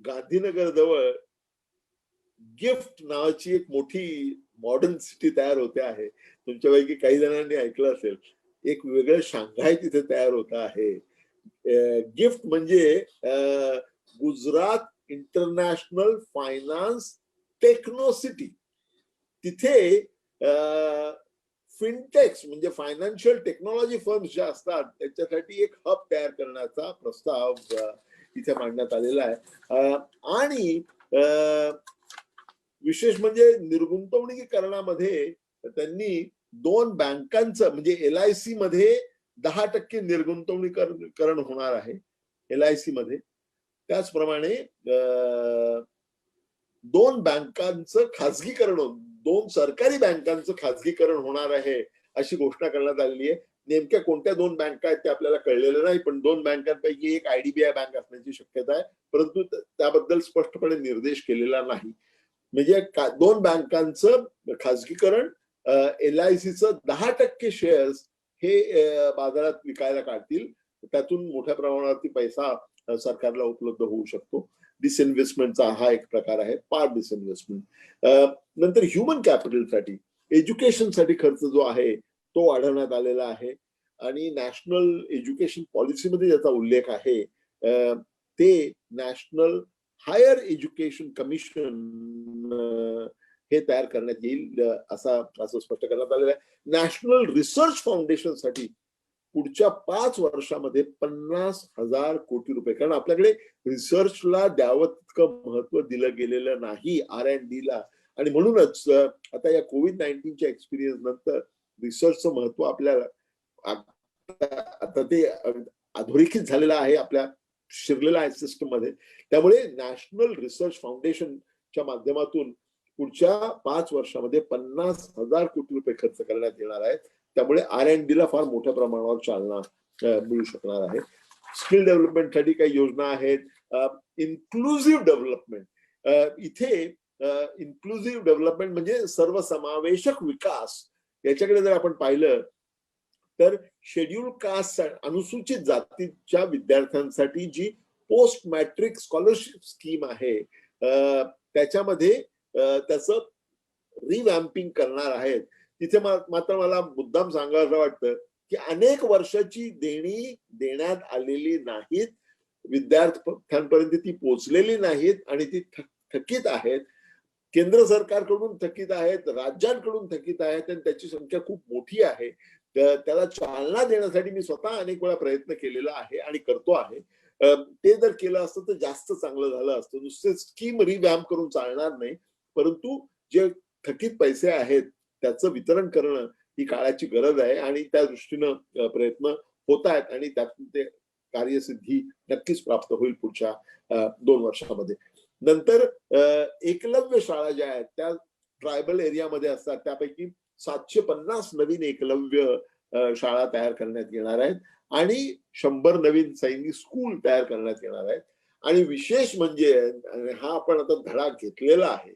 गांधीनगर जवळ गिफ्ट नावाची एक मोठी मॉडर्न सिटी तयार होते आहे. तुमच्यापैकी काही जणांनी ऐकलं असेल, एक वेगळं शांघाय तिथे तयार होत आहे. गिफ्ट म्हणजे Gujarat international finance techno city. तिथे फिनटेक्स म्हणजे फायनान्शियल टेक्नॉलॉजी फर्म्स ज्या असतात त्याच्यासाठी एक हब तयार करण्याचा प्रस्ताव इथे मांडण्यात आलेला आहे. आणि विशेष म्हणजे निर्गुंतवणुकीकरणामध्ये त्यांनी 2 बँकांचं म्हणजे LIC मध्ये 10% निर्गुंतवणुकीकरण होणार आहे LIC मध्ये. त्याचप्रमाणे 2 बँकांचं खाजगीकरण, 2 सरकारी बँकांचं खाजगीकरण होणार आहे अशी घोषणा करण्यात आलेली आहे. नेमक्या कोणत्या 2 बँका आहेत ते आपल्याला कळलेलं नाही, पण 2 बँकांपैकी एक IDBI बँक असण्याची शक्यता आहे, परंतु त्याबद्दल स्पष्टपणे निर्देश केलेला नाही. म्हणजे 2 बँकांचं खाजगीकरण, LICचं 10% शेअर्स हे बाजारात विकायला काढतील. त्यातून मोठ्या प्रमाणावरती पैसा सरकारला उपलब्ध होऊ शकतो. डिसइन्व्हेस्टमेंटचा हा एक प्रकार आहे, पार्ट डिसइन्व्हेस्टमेंट. नंतर ह्युमन कॅपिटलसाठी, एज्युकेशनसाठी खर्च जो आहे तो वाढवण्यात आलेला आहे. आणि नॅशनल एज्युकेशन पॉलिसीमध्ये ज्याचा उल्लेख आहे ते नॅशनल हायर एज्युकेशन कमिशन हे तयार करण्यात येईल असं स्पष्ट करण्यात आलेलं आहे. नॅशनल रिसर्च फाउंडेशनसाठी पुढच्या 5 वर्षामध्ये 50,000 कोटी रुपये, कारण आपल्याकडे रिसर्चला द्यावं तितकं महत्व दिलं गेलेलं नाही, R&D ला. आणि म्हणूनच आता या कोविड-19च्या एक्सपिरियन्स नंतर रिसर्चचं महत्व आपल्याला आता ते अधोरेखित झालेलं आहे, आपल्या शिरलेलं आहे सिस्टम मध्ये. त्यामुळे नॅशनल रिसर्च फाउंडेशनच्या माध्यमातून पुढच्या 5 वर्षामध्ये 50,000 कोटी रुपये खर्च करण्यात येणार आहेत. त्यामुळे R&D ला फार मोठ्या प्रमाणावर चालना मिळू शकणार आहे. स्किल डेव्हलपमेंटसाठी काही योजना आहेत. इन्क्लुझिव्ह डेव्हलपमेंट, इथे इन्क्लुझिव्ह डेव्हलपमेंट म्हणजे सर्वसमावेशक विकास. याच्याकडे जर आपण पाहिलं तर शेड्यूल कास्ट, अनुसूचित जातीच्या विद्यार्थ्यांसाठी जी पोस्ट मॅट्रिक स्कॉलरशिप स्कीम आहे, त्याच्यामध्ये त्याचं रिवॅम्पिंग करणार आहेत. तिथे मात्र मला मुद्दाम सांगायचं वाटतं की अनेक वर्षाची देणी देण्यात आलेली नाहीत, विद्यार्थ्यांपर्यंत ती पोहोचलेली नाहीत आणि ती थकीत आहेत. केंद्र सरकारकडून थकीत आहेत, राज्यांकडून थकीत आहेत आणि त्याची संख्या खूप मोठी आहे. त्याला चालना देण्यासाठी मी स्वतः अनेक वेळा प्रयत्न केलेला आहे आणि करतो आहे. ते जर केलं असतं तर जास्त चांगलं झालं असतं. नुसते स्कीम रिवॅम्प करून चालणार नाही, परंतु जे थकीत पैसे आहेत त्याचं वितरण करणं ही काळाची गरज आहे आणि त्या दृष्टीनं प्रयत्न होत आहेत आणि त्यातून ते कार्यसिद्धी नक्कीच प्राप्त होईल पुढच्या 2 वर्षामध्ये. नंतर एकलव्य शाळा ज्या आहेत त्या ट्रायबल एरियामध्ये असतात, त्यापैकी 750 नवीन एकलव्य शाळा तयार करण्यात येणार आहेत आणि 100 नवीन सैनिक स्कूल तयार करण्यात येणार आहेत. आणि विशेष म्हणजे हा आपण आता धडा घेतलेला आहे,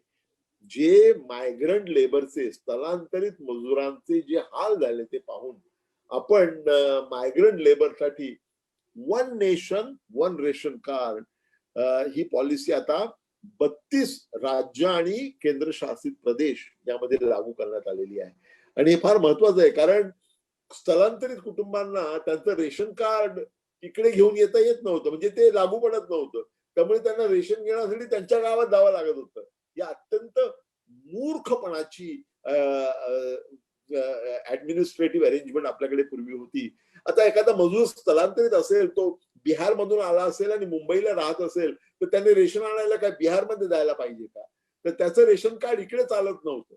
जे मायग्रंट लेबरचे, स्थलांतरित मजुरांचे जे हाल झाले ते पाहून आपण मायग्रंट लेबरसाठी 1 नेशन 1 रेशन कार्ड ही पॉलिसी आता 32 राज्य आणि केंद्रशासित प्रदेश यामध्ये लागू करण्यात आलेली आहे. आणि हे फार महत्वाचं आहे, कारण स्थलांतरित कुटुंबांना त्यांचं रेशन कार्ड इकडे घेऊन येता येत नव्हतं, म्हणजे ते लागू पडत नव्हतं. त्यामुळे त्यांना रेशन घेण्यासाठी त्यांच्या गावात जावं लागत होतं. या अत्यंत मूर्खपणाची ऍडमिनिस्ट्रेटिव्ह अरेंजमेंट आपल्याकडे पूर्वी होती. आता एखादा मजूर स्थलांतरित असेल, तो बिहार मधून आला असेल आणि मुंबईला राहत असेल, तर त्याने रेशन आणायला काय बिहारमध्ये जायला पाहिजे का? तर त्याचं रेशन कार्ड इकडे चालत नव्हतं.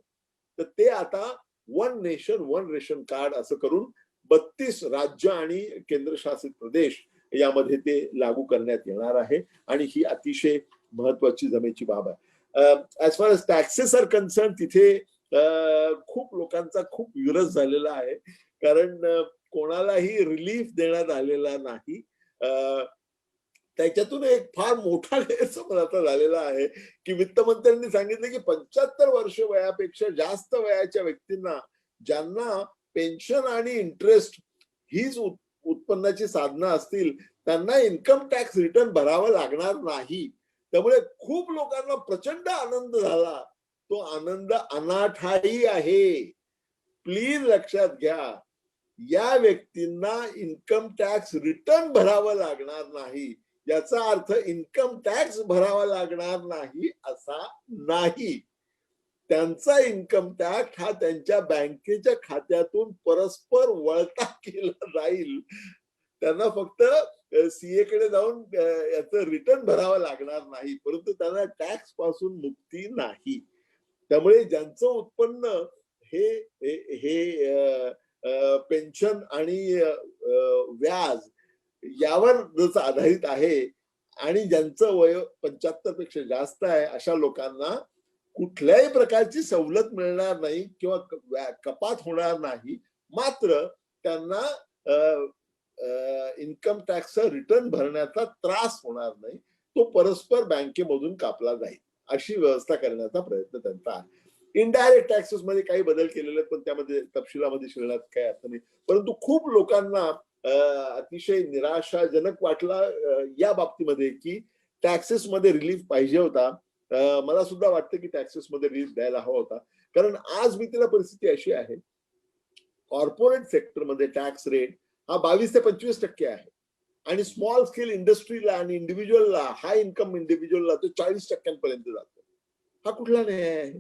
तर ते आता 1 नेशन 1 रेशन कार्ड असं करून 32 राज्य आणि केंद्रशासित प्रदेश यामध्ये ते लागू करण्यात येणार आहे आणि ही अतिशय महत्वाची जमेची बाब आहे. As far as taxes R concern, तिथे खूप लोकांचा खूप विरोध झालेला आहे, कारण कोणालाही रिलीफ देण्यात आलेला नाही. त्याच्यातून एक फार मोठा गैरसमज आता झालेला आहे की वित्तमंत्र्यांनी सांगितलं की 75 वर्ष वयापेक्षा जास्त वयाच्या व्यक्तींना, ज्यांना पेन्शन आणि इंटरेस्ट हीच उत्पन्नाची साधनं असतील, त्यांना इन्कम टॅक्स रिटर्न भरावा लागणार नाही. त्यामुळे खूप लोकांना प्रचंड आनंद झाला. तो आनंद अनाठायी आहे. प्लीज लक्षात घ्या, या व्यक्तींना इन्कम टॅक्स रिटर्न भरावं लागणार नाही. याचा अर्थ इन्कम टॅक्स भरावा लागणार नाही असा नाही. त्यांचा इन्कम टॅक्स हा त्यांच्या बँकेच्या खात्यातून परस्पर वळता केला जाईल. त्यांना फक्त सीए कडे जाऊन याचं रिटर्न भरावं लागणार नाही, परंतु त्यांना टॅक्स पासून मुक्ती नाही. त्यामुळे ज्यांचं उत्पन्न हे पेन्शन आणि व्याज यावर जसं आधारित आहे आणि ज्यांचं वय 75 पेक्षा जास्त आहे, अशा लोकांना कुठल्याही प्रकारची सवलत मिळणार नाही किंवा कपात होणार नाही. मात्र त्यांना इन्कम टॅक्सचा रिटर्न भरण्याचा त्रास होणार नाही, तो परस्पर बँकेमधून कापला जाईल, अशी व्यवस्था करण्याचा प्रयत्न त्यांचा आहे. इनडायरेक्ट टॅक्सेस मध्ये काही बदल केलेले आहेत, पण त्यामध्ये तपशिलामध्ये शिरण्यात काही अर्थ नाही. परंतु खूप लोकांना अतिशय निराशाजनक वाटला या बाबतीमध्ये की टॅक्सेस मध्ये रिलीफ पाहिजे होता. मला सुद्धा वाटतं की टॅक्सेस मध्ये रिलीफ द्यायला हवा होता, कारण आज मी तिला परिस्थिती अशी आहे, कॉर्पोरेट सेक्टरमध्ये टॅक्स रेट हा 22 ते 25% आहे आणि स्मॉल स्केल इंडस्ट्रीला आणि इंडिव्हिज्युअलला, हाय इन्कम इंडिव्हिज्युअलला तो 40% जातो. हा कुठला न्याय आहे?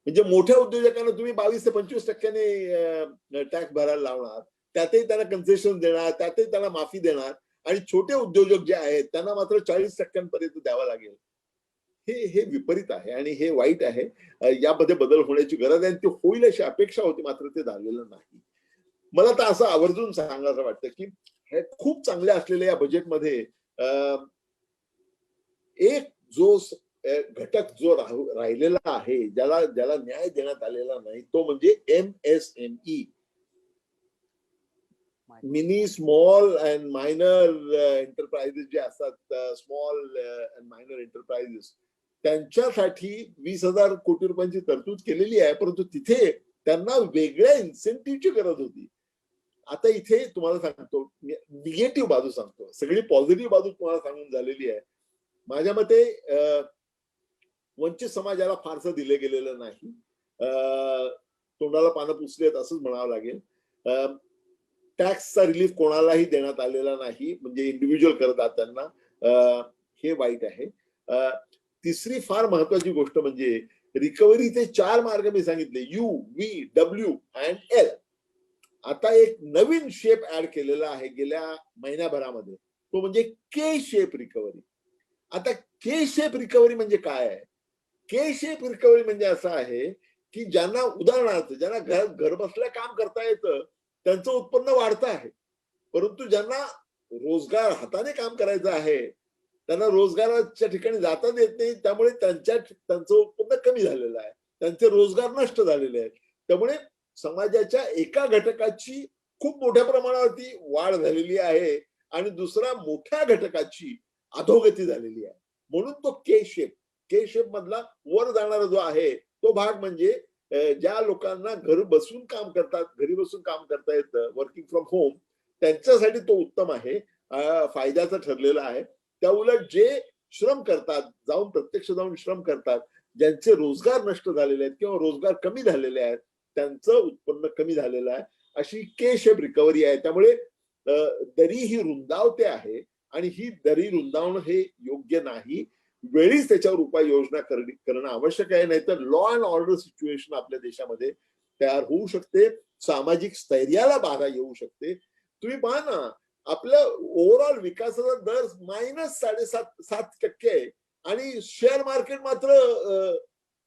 म्हणजे मोठ्या उद्योजकांना तुम्ही 22 ते 25% टॅक्स भरायला लावणार, त्यातही त्यांना कन्सेशन देणार, त्यातही त्यांना माफी देणार आणि छोटे उद्योजक जे आहेत त्यांना मात्र 40% द्यावं लागेल. हे हे विपरीत आहे आणि हे वाईट आहे. यामध्ये बदल होण्याची गरज आहे आणि ते होईल अशी अपेक्षा होती, मात्र ते झालेलं नाही. मला तर असं आवर्जून सांगायचं वाटतं की हे खूप चांगले असलेल्या या बजेटमध्ये एक जो घटक जो राहिलेला आहे, ज्याला ज्याला न्याय देण्यात आलेला नाही, तो म्हणजे MSME, mini small and minor enterprises जे असतात, स्मॉल अँड मायनर एंटरप्राइजेस, त्यांच्यासाठी 20,000 कोटी रुपयांची तरतूद केलेली आहे, परंतु तिथे त्यांना वेगळ्या इन्सेंटिव्हची गरज होती. आता इथे तुम्हाला सांगतो, निगेटिव्ह बाजू सांगतो, सगळी पॉझिटिव्ह बाजू तुम्हाला सांगून झालेली आहे. माझ्या मते वंचित समाजाला फारसं दिले गेलेलं नाही. तोंडाला पानं पुसलेत असंच म्हणावं लागेल. टॅक्सचा रिलीफ कोणालाही देण्यात आलेला नाही, म्हणजे इंडिव्हिज्युअल करदात्यांना. हे वाईट आहे. तिसरी फार महत्वाची गोष्ट म्हणजे रिकव्हरीचे 4 मार्ग मी सांगितले, U, V, W and L. आता एक नवीन शेप ऍड केलेला आहे गेल्या महिन्याभरामध्ये, तो म्हणजे के शेप रिकव्हरी. आता के शेप रिकव्हरी म्हणजे काय आहे? के शेप रिकव्हरी म्हणजे असं आहे की ज्यांना, उदाहरणार्थ ज्यांना घर बसल्या काम करता येतं त्यांचं उत्पन्न वाढतं आहे, परंतु ज्यांना रोजगार हाताने काम करायचं आहे त्यांना रोजगाराच्या ठिकाणी जाता येत नाही, त्यामुळे त्यांचं उत्पन्न कमी झालेलं आहे, त्यांचे रोजगार नष्ट झालेले आहेत. त्यामुळे समाजाच्या एका घटकाची खूप मोठ्या प्रमाणावरती वाढ झालेली आहे आणि दुसऱ्या मोठ्या घटकाची अधोगती झालेली आहे. म्हणून तो के शेप मधला वर जाणारा जो आहे तो भाग म्हणजे ज्या लोकांना घरी बसून काम करता येतं, वर्किंग फ्रॉम होम, त्यांच्यासाठी तो उत्तम आहे, फायद्याचा ठरलेला आहे. त्या उलट जे श्रम करतात, प्रत्यक्ष जाऊन श्रम करतात, ज्यांचे रोजगार नष्ट झालेले आहेत किंवा रोजगार कमी झालेले आहेत, त्यांचं उत्पन्न कमी झालेलं आहे, अशी के शेप रिकव्हरी आहे. त्यामुळे दरी ही रुंदावते आहे आणि ही दरी रुंदावणं हे योग्य नाही. वेळीच त्याच्यावर उपाययोजना करणं आवश्यक आहे, नाहीतर लॉ अँड ऑर्डर सिच्युएशन आपल्या देशामध्ये तयार होऊ शकते, सामाजिक स्थैर्याला बाधा येऊ शकते. तुम्ही पहा ना, आपल्या ओव्हरऑल विकासाचा दर -7.5% आहे आणि शेअर मार्केट मात्र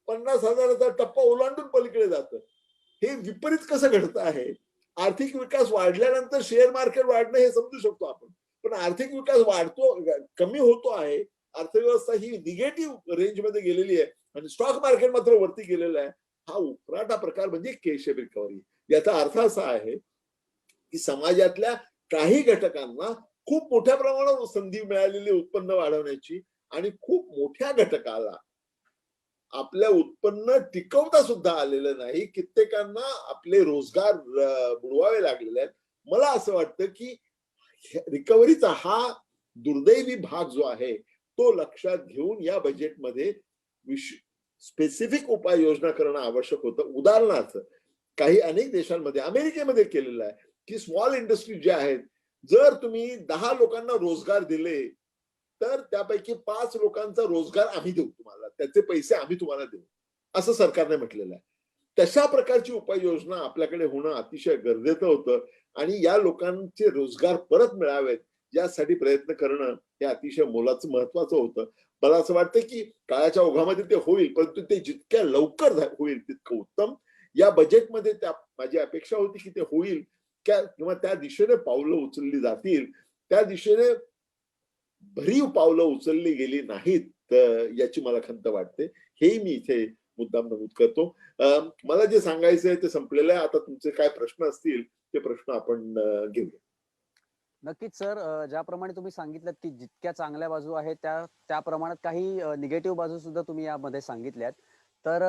50,000चा टप्पा ओलांडून पलीकडे जातं. हे विपरीत कसं घडतं आहे? आर्थिक विकास वाढल्यानंतर शेअर मार्केट वाढणं हे समजू शकतो आपण, पण आर्थिक विकास कमी होतो आहे, अर्थव्यवस्था ही निगेटिव्ह रेंजमध्ये गेलेली आहे आणि स्टॉक मार्केट मात्र वरती गेलेलं आहे. हा उफराटा प्रकार म्हणजे के शेप रिकव्हरी. याचा अर्थ असा आहे की समाजातल्या काही घटकांना खूप मोठ्या प्रमाणावर संधी मिळालेली उत्पन्न वाढवण्याची आणि खूप मोठ्या घटकाला आपल्या उत्पन्न टिकवता सुद्धा आलेलं नाही. कित्येकांना आपले रोजगार बुडवावे लागलेले आहेत. मला असं वाटतं की रिकव्हरीचा हा दुर्दैवी भाग जो आहे तो लक्षात घेऊन या बजेटमध्ये स्पेसिफिक उपाययोजना करणं आवश्यक होतं. उदाहरणार्थ अनेक देशांमध्ये, अमेरिकेमध्ये केलेलं आहे की स्मॉल इंडस्ट्री जे आहेत, जर तुम्ही 10 लोकांना रोजगार दिले तर त्यापैकी 5 लोकांचा रोजगार आम्ही देऊ तुम्हाला, त्याचे पैसे आम्ही तुम्हाला देऊ, असं सरकारने म्हटलेलं आहे. तशा प्रकारची उपाययोजना आपल्याकडे होणं अतिशय गरजेचं होतं आणि या लोकांचे रोजगार परत मिळावेत यासाठी प्रयत्न करणं हे अतिशय मोलाचं, महत्वाचं होतं. मला असं वाटतं की काळाच्या ओघामध्ये ते होईल, परंतु ते जितक्या लवकर होईल तितकं उत्तम. या बजेटमध्ये माझी अपेक्षा होती की ते होईल किंवा त्या दिशेने पावलं उचलली जातील. त्या दिशेने भरीव पावलं उचलली गेली नाहीत याची मला खंत वाटते. हेही मी इथे मुद्दाम नमूद करतो. मला जे सांगायचंय ते संपलेलं आहे. आता तुमचे काय प्रश्न असतील ते प्रश्न आपण घेऊया. नक्कीच सर, ज्याप्रमाणे तुम्ही सांगितलं की जितक्या चांगल्या बाजू आहेत त्या प्रमाणात काही निगेटिव्ह बाजू सुद्धा तुम्ही यामध्ये सांगितल्यात. तर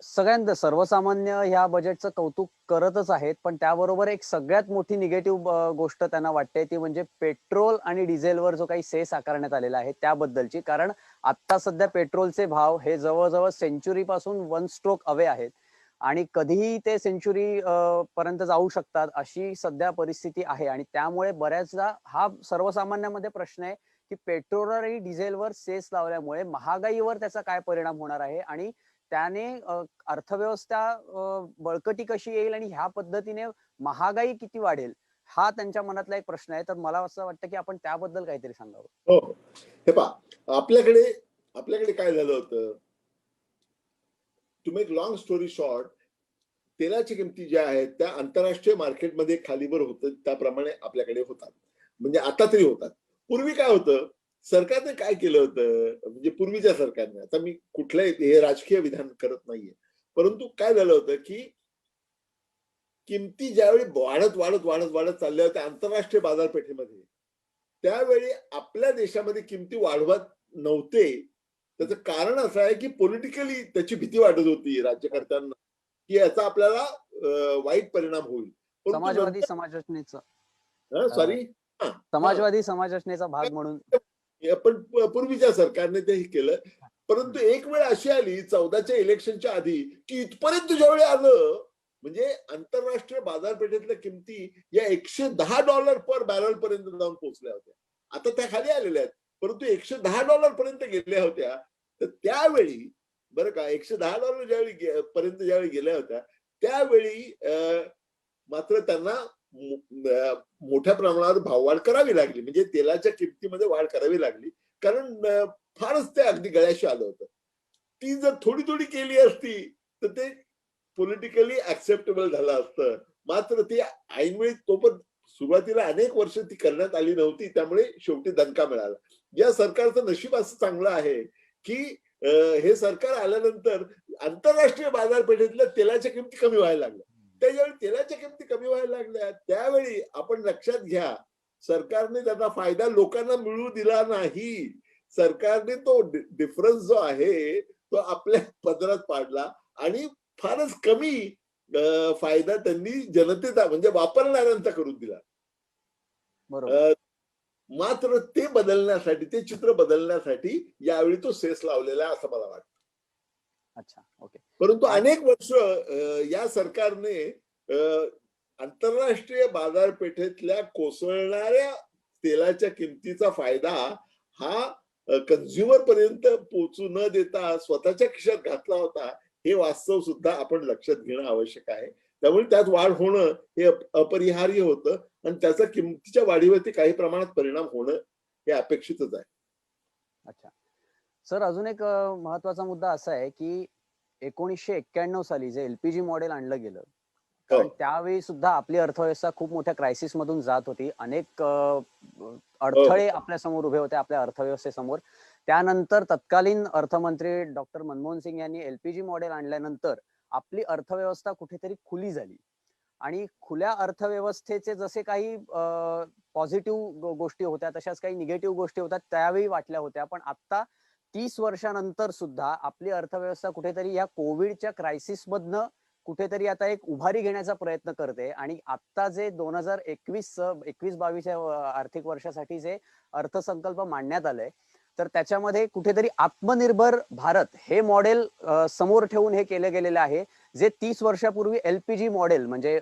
सगळ्यांना, सर्वसामान्य ह्या बजेटचं कौतुक करतच आहेत, पण त्याबरोबर एक सगळ्यात मोठी निगेटिव्ह गोष्ट त्यांना वाटते ती म्हणजे पेट्रोल आणि डिझेलवर जो काही सेस आकारण्यात आलेला आहे त्याबद्दलची. कारण आता सध्या पेट्रोलचे भाव हे जवळजवळ सेंचुरी पासून 1 स्ट्रोक अवे आहेत आणि कधीही ते सेंचुरी पर्यंत जाऊ शकतात अशी सध्या परिस्थिती आहे. आणि त्यामुळे बऱ्याचदा हा सर्वसामान्यामध्ये प्रश्न आहे की पेट्रोल आणि डिझेलवर सेस लावल्यामुळे महागाईवर त्याचा काय परिणाम होणार आहे आणि त्याने अर्थव्यवस्था बळकटी कशी येईल आणि ह्या पद्धतीने महागाई किती वाढेल हा त्यांच्या मनातला एक प्रश्न आहे. तर मला असं वाटतं की आपण त्याबद्दल काहीतरी सांगावं. हो हो. हे पहा, आपल्याकडे काय झालं होतं, to make long story short, तेलाच्या किमती ज्या आहेत त्या आंतरराष्ट्रीय मार्केटमध्ये खालीवर होतं त्याप्रमाणे आपल्याकडे होतात. म्हणजे आता तरी होतात. पूर्वी काय होतं, सरकारने काय केलं होतं, म्हणजे पूर्वीच्या सरकारने, आता मी कुठलंही हे राजकीय विधान करत नाहीये, परंतु काय झालं होतं की किमती ज्यावेळी वाढत वाढत वाढत वाढत चालल्या होत्या आंतरराष्ट्रीय बाजारपेठेमध्ये, त्यावेळी आपल्या देशामध्ये किमती वाढवत नव्हते. त्याचं कारण असं आहे की पॉलिटिकली त्याची भीती वाटत होती राज्यकर्त्यांना, की याचा आपल्याला वाईट परिणाम होईल. परंतु समाजवादी नंतर समाज रचनेचं सॉरी समाजवादी समाज रचनेचा भाग म्हणून. पण पूर्वीच्या सरकारने ते केलं. परंतु एक वेळ अशी आली 14च्या इलेक्शनच्या आधी, की इथपर्यंत ज्यावेळी आलं, म्हणजे आंतरराष्ट्रीय बाजारपेठेतल्या किमती या $110 पर बॅरल पर्यंत जाऊन पोहोचल्या होत्या. आता त्या खाली आलेल्या आहेत, परंतु $110 पर्यंत गेल्या होत्या. तर त्यावेळी बरं का, $110 पर्यंत ज्यावेळी गेल्या होत्या, त्यावेळी मात्र त्यांना मोठ्या प्रमाणावर भाववाढ करावी लागली, म्हणजे तेलाच्या किमतीमध्ये वाढ करावी लागली. कारण फारच ते अगदी गळ्याशी आलं होतं. ती जर थोडी थोडी केली असती तर ते पॉलिटिकली ऍक्सेप्टेबल झालं असतं. मात्र ती ऐनवेळी, तो पण सुरुवातीला अनेक वर्ष ती करण्यात आली नव्हती, त्यामुळे शेवटी दणका मिळाला. या सरकारचं नशीब असं चांगलं आहे की हे सरकार आल्यानंतर आंतरराष्ट्रीय बाजारपेठेतल्या तेलाच्या किमती कमी व्हायला लागल्या. त्याच्यावेळी तेलाच्या किमती कमी व्हायला लागल्या, त्यावेळी आपण लक्षात घ्या, सरकारने त्याचा फायदा लोकांना मिळू दिला नाही. सरकारने तो डिफरन्स जो आहे तो आपल्या पदरात पाडला आणि फारच कमी फायदा त्यांनी जनतेचा म्हणजे वापरणाऱ्यांचा करून दिला. बरोबर. मात्र ते बदलण्यासाठी, ते चित्र बदलण्यासाठी यावेळी तो सेस लावलेला आहे असं मला वाटतं. अच्छा, ओके. परंतु अनेक वर्ष या सरकारने आंतरराष्ट्रीय बाजारपेठेतल्या कोसळणाऱ्या तेलाच्या किमतीचा फायदा हा कंझ्युमर पर्यंत पोहोचू न देता स्वतःच्या खिशात घातला होता, हे वास्तव सुद्धा आपण लक्षात घेणं आवश्यक आहे. त्यामुळे त्यात वाढ होणं हे अपरिहार्य होतं आणि त्याचा किमतीच्या वाढीवरती काही प्रमाणात परिणाम होणं हे अपेक्षितच आहे. अच्छा. सर, अजून एक महत्वाचा मुद्दा असा आहे की 1991 साली जे एलपीजी मॉडेल आणलं गेलं, हो कारण त्यावेळी सुद्धा आपली अर्थव्यवस्था खूप मोठ्या क्रायसिस मधून जात होती. अनेक हो अडथळे आपल्या समोर उभे होते, आपल्या अर्थव्यवस्थेसमोर. त्यानंतर तत्कालीन अर्थमंत्री डॉक्टर मनमोहन सिंग यांनी एलपीजी मॉडेल आणल्यानंतर आपली अर्थव्यवस्था कुठेतरी खुली झाली आणि खुल्या अर्थव्यवस्थेचे जसे काही पॉझिटिव्ह गोष्टी होत्या तशाच काही निगेटिव्ह गोष्टी होत्या, त्यावेळी वाटल्या होत्या. पण आता 30 वर्षानंतर सुद्धा आपली अर्थव्यवस्था कुठेतरी या कोविडच्या क्रायसिस मधनं कुठेतरी आता एक उभारी घेण्याचा प्रयत्न करते. आणि आता जे 2021-22 आर्थिक वर्षासाठी जे अर्थसंकल्प मांडण्यात आलंय, तर त्याच्यामध्ये कुठेतरी आत्मनिर्भर भारत हे मॉडेल समोर ठेवून हे केलं गेलेलं आहे, जे 30 वर्षापूर्वी एलपीजी मॉडेल म्हणजे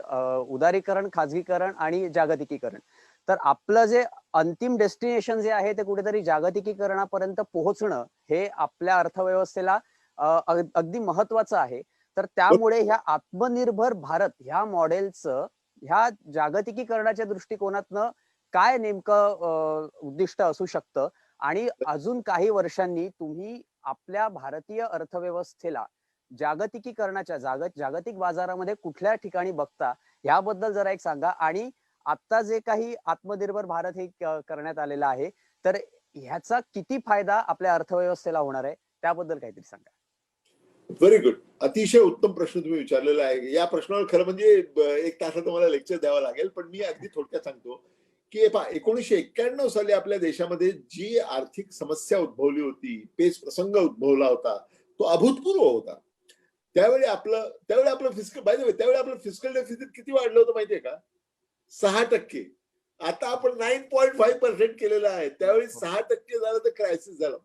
उदारीकरण, खाजगीकरण आणि जागतिकीकरण. तर आपलं जे अंतिम डेस्टिनेशन जे आहे ते कुठेतरी जागतिकीकरणापर्यंत पोहोचणं हे आपल्या अर्थव्यवस्थेला अगदी महत्वाचं आहे. तर त्यामुळे ह्या आत्मनिर्भर भारत ह्या मॉडेलचं ह्या जागतिकीकरणाच्या दृष्टिकोनातनं काय नेमकं उद्दिष्ट असू शकतं आणि अजून काही वर्षांनी तुम्ही आपल्या भारतीय अर्थव्यवस्थेला जागतिकीकरणाच्या जागतिक बाजारामध्ये कुठल्या ठिकाणी बघता, याबद्दल जरा एक सांगा. आणि आता जे काही आत्मनिर्भर भारत हे करण्यात आलेलं आहे, तर ह्याचा किती फायदा आपल्या अर्थव्यवस्थेला होणार आहे त्याबद्दल काहीतरी सांगा. Very good. अतिशय उत्तम प्रश्न तुम्ही विचारलेला आहे. या प्रश्नावर खरं म्हणजे एक तासात तुम्हाला लेक्चर द्यावं लागेल, पण मी अगदी थोडक्यात सांगतो की 1991 साली आपल्या देशामध्ये जी आर्थिक समस्या उद्भवली होती, पेच प्रसंग उद्भवला होता, तो अभूतपूर्व होता. त्यावेळी आपलं फिस्कल, बाय द वे, त्यावेळी आपलं फिस्कल डेफिसिट किती वाढलं होतं माहितीये का? 6%. आता आपण 9.5% केलेलं आहे. त्यावेळी 6% झालं तर क्रायसिस झालं.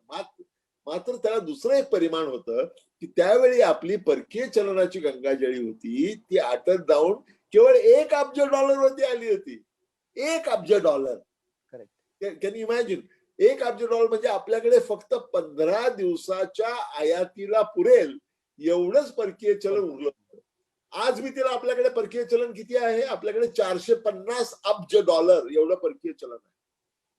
मात्र त्याला दुसरं एक परिमाण होतं की त्यावेळी आपली परकीय चलनाची गंगाजळी होती, ती आटत जाऊन केवळ $1 अब्ज वरती आली होती. $1 अब्ज. करेक्ट. Can you imagine? $1 अब्ज म्हणजे आपल्याकडे फक्त 15 दिवसाच्या आयातीला पुरेल एवढंच परकीय चलन उरलं होतं. आज मी तिला आपल्याकडे परकीय चलन किती आहे? आपल्याकडे 450 अब्ज डॉलर एवढं परकीय चलन आहे.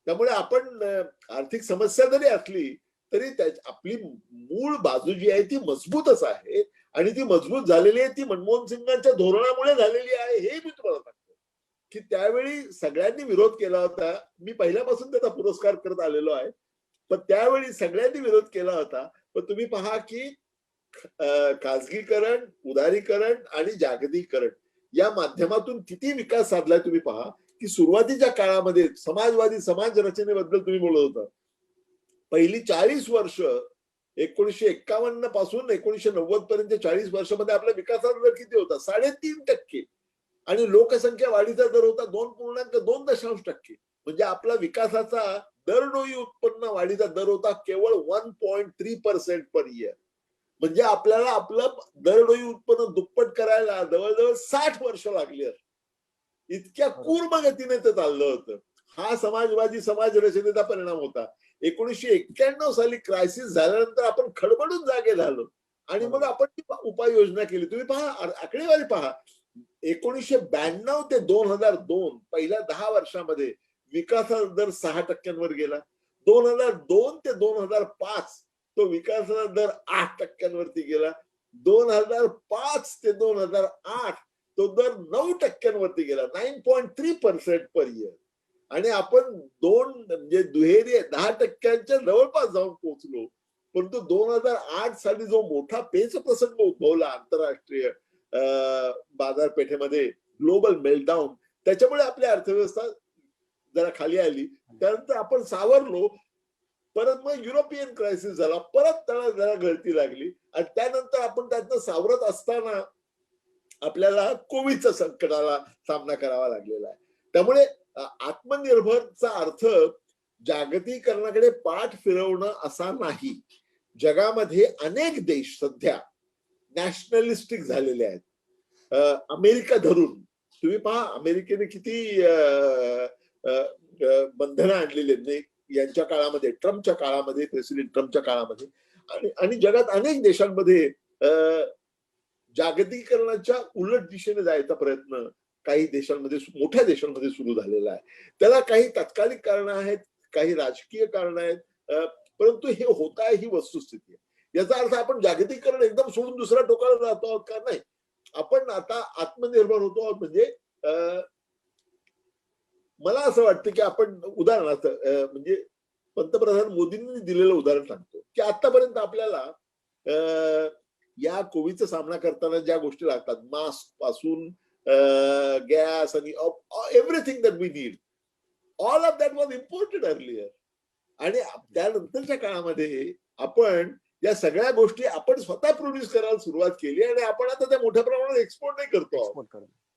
त्यामुळे आपण आर्थिक समस्या जरी असली तरी आपली मूळ बाजू जी आहे ती मजबूतच आहे आणि ती मजबूत झालेली आहे ती मनमोहन सिंगांच्या धोरणामुळे झालेली आहे हे मी तुम्हाला सांगतो की त्यावेळी सगळ्यांनी विरोध केला होता. मी पहिल्यापासून त्याचा पुरस्कार करत आलेलो आहे, पण त्यावेळी सगळ्यांनी विरोध केला होता. पण तुम्ही पहा की खाजगीकरण, उदारीकरण आणि जागतिकीकरण या माध्यमातून किती विकास साधलाय तुम्ही पहा की सुरुवातीच्या काळामध्ये समाजवादी समाज रचनेबद्दल तुम्ही बोलत होता. पहिली 40 वर्ष 1951 पासून 1990 पर्यंत 40 वर्षामध्ये आपल्या विकासाचा दर किती होता? 3.5% आणि लोकसंख्या वाढीचा दर होता 2.2%. म्हणजे आपला विकासाचा दरडोई उत्पन्न वाढीचा दर होता केवळ 1.3% पर इयर. म्हणजे आपल्याला आपलं दरडोई उत्पन्न दुप्पट करायला जवळजवळ 60 वर्ष लागली. इतक्या कूर्म गतीने ते चाललं होतं. हा समाजवादी समाज रचनेचा परिणाम होता. 1991 साली क्रायसिस झाल्यानंतर आपण खडबडून जागे झालो आणि मग आपण ती उपाययोजना केली. तुम्ही पहा आकडेवारी पहा. 1992 ते 2002 पहिल्या 10 वर्षामध्ये विकासाचा दर 6% गेला. 2002 ते 2005 तो विकासाचा दर 8% गेला. 2005 ते 2008 तो दर 9% गेला. 9.3% पर इयर. आणि आपण म्हणजे दुहेरी 10%च्या जवळपास जाऊन पोहोचलो. परंतु 2008 साली जो मोठा पेच प्रसंग उद्भवला आंतरराष्ट्रीय बाजारपेठेमध्ये ग्लोबल मेल्टडाऊन, त्याच्यामुळे आपली अर्थव्यवस्था जरा खाली आली. त्यानंतर आपण सावरलो. परत मग युरोपियन क्रायसिस झाला. परत त्याला जरा गळती लागली आणि त्यानंतर आपण त्यातनं सावरत असताना आपल्याला कोविडच्या संकटाला सामना करावा लागलेला आहे. त्यामुळे आत्मनिर्भरचा अर्थ जागतिकीकरणाकडे पाठ फिरवणं असा नाही. जगामध्ये अनेक देश सध्या नॅशनलिस्टिक झालेले आहेत. अमेरिका धरून तुम्ही पहा अमेरिकेने किती बंधनं आणलेली आहेत यांच्या काळामध्ये, ट्रम्पच्या काळामध्ये, प्रेसिडेंट ट्रम्पच्या काळामध्ये आणि जगात अनेक देशांमध्ये जागतिकीकरणाच्या उलट दिशेने जायचा प्रयत्न काही देशांमध्ये, मोठ्या देशांमध्ये सुरू झालेला आहे. त्याला काही तात्कालिक कारण आहेत, काही राजकीय कारण आहेत, परंतु हे होत आहे ही वस्तुस्थिती आहे. याचा अर्थ आपण जागतिकीकरण एकदम सोडून दुसऱ्या टोकाला जातो आहोत का? नाही. आपण आता आत्मनिर्भर होतो आहोत. म्हणजे मला असं वाटतं की आपण उदाहरणार्थ म्हणजे पंतप्रधान मोदींनी दिलेलं उदाहरण सांगतो की आतापर्यंत आपल्याला या कोविडचा सामना करताना ज्या गोष्टी लागतात, मास्क पासून गॅस आणि everything that we need, all of that was imported earlier. आणि त्यानंतरच्या काळामध्ये आपण या सगळ्या गोष्टी आपण स्वतः प्रोड्यूस करायला सुरुवात केली आणि आपण आता त्या मोठ्या प्रमाणात एक्सपोर्ट नाही करतो.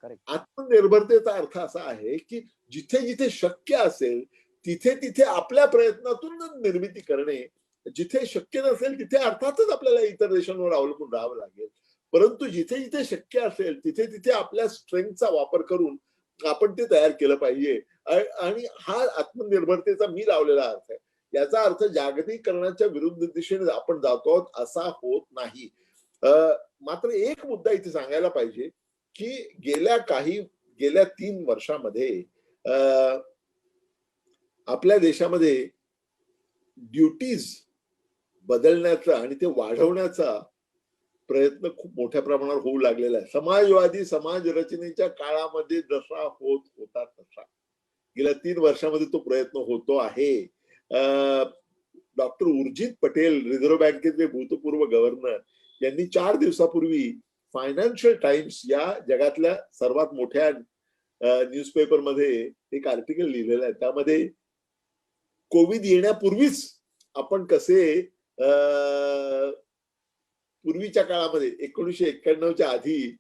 आत्मनिर्भरतेचा अर्थ असा आहे की जिथे जिथे शक्य असेल तिथे तिथे आपल्या प्रयत्नातून निर्मिती करणे, जिथे शक्य नसेल तिथे अर्थातच आपल्याला इतर देशांवर अवलंबून राहावं लागेल. परंतु जिथे जिथे शक्य असेल तिथे तिथे आपल्या स्ट्रेंथचा वापर करून आपण ते तयार केलं पाहिजे. आणि हा आत्मनिर्भरतेचा मी लावलेला अर्थ आहे. याचा अर्थ जागतिकीकरणाच्या विरुद्ध दिशेने आपण जातो आहोत असा होत नाही. मात्र एक मुद्दा इथे सांगायला पाहिजे की गेल्या 3 वर्षामध्ये आपल्या देशामध्ये ड्युटीज बदलण्याचा आणि ते वाढवण्याचा प्रयत्न खूप मोठ्या प्रमाणावर होऊ लागलेला आहे. समाजवादी समाज रचनेच्या काळामध्ये जसा होत होता तसा गेल्या 3 वर्षामध्ये तो प्रयत्न होतो आहे. डॉक्टर उर्जित पटेल, रिझर्व्ह बँकेचे भूतपूर्व गव्हर्नर, यांनी 4 दिवसापूर्वी फायनान्शियल टाइम्स या जगातल्या सर्वात मोठ्या न्यूजपेपर मध्ये एक आर्टिकल लिहिलेलं आहे. त्यामध्ये कोविड येण्यापूर्वीच आपण कसे पूर्वीच्या काळामध्ये 1991च्या आधी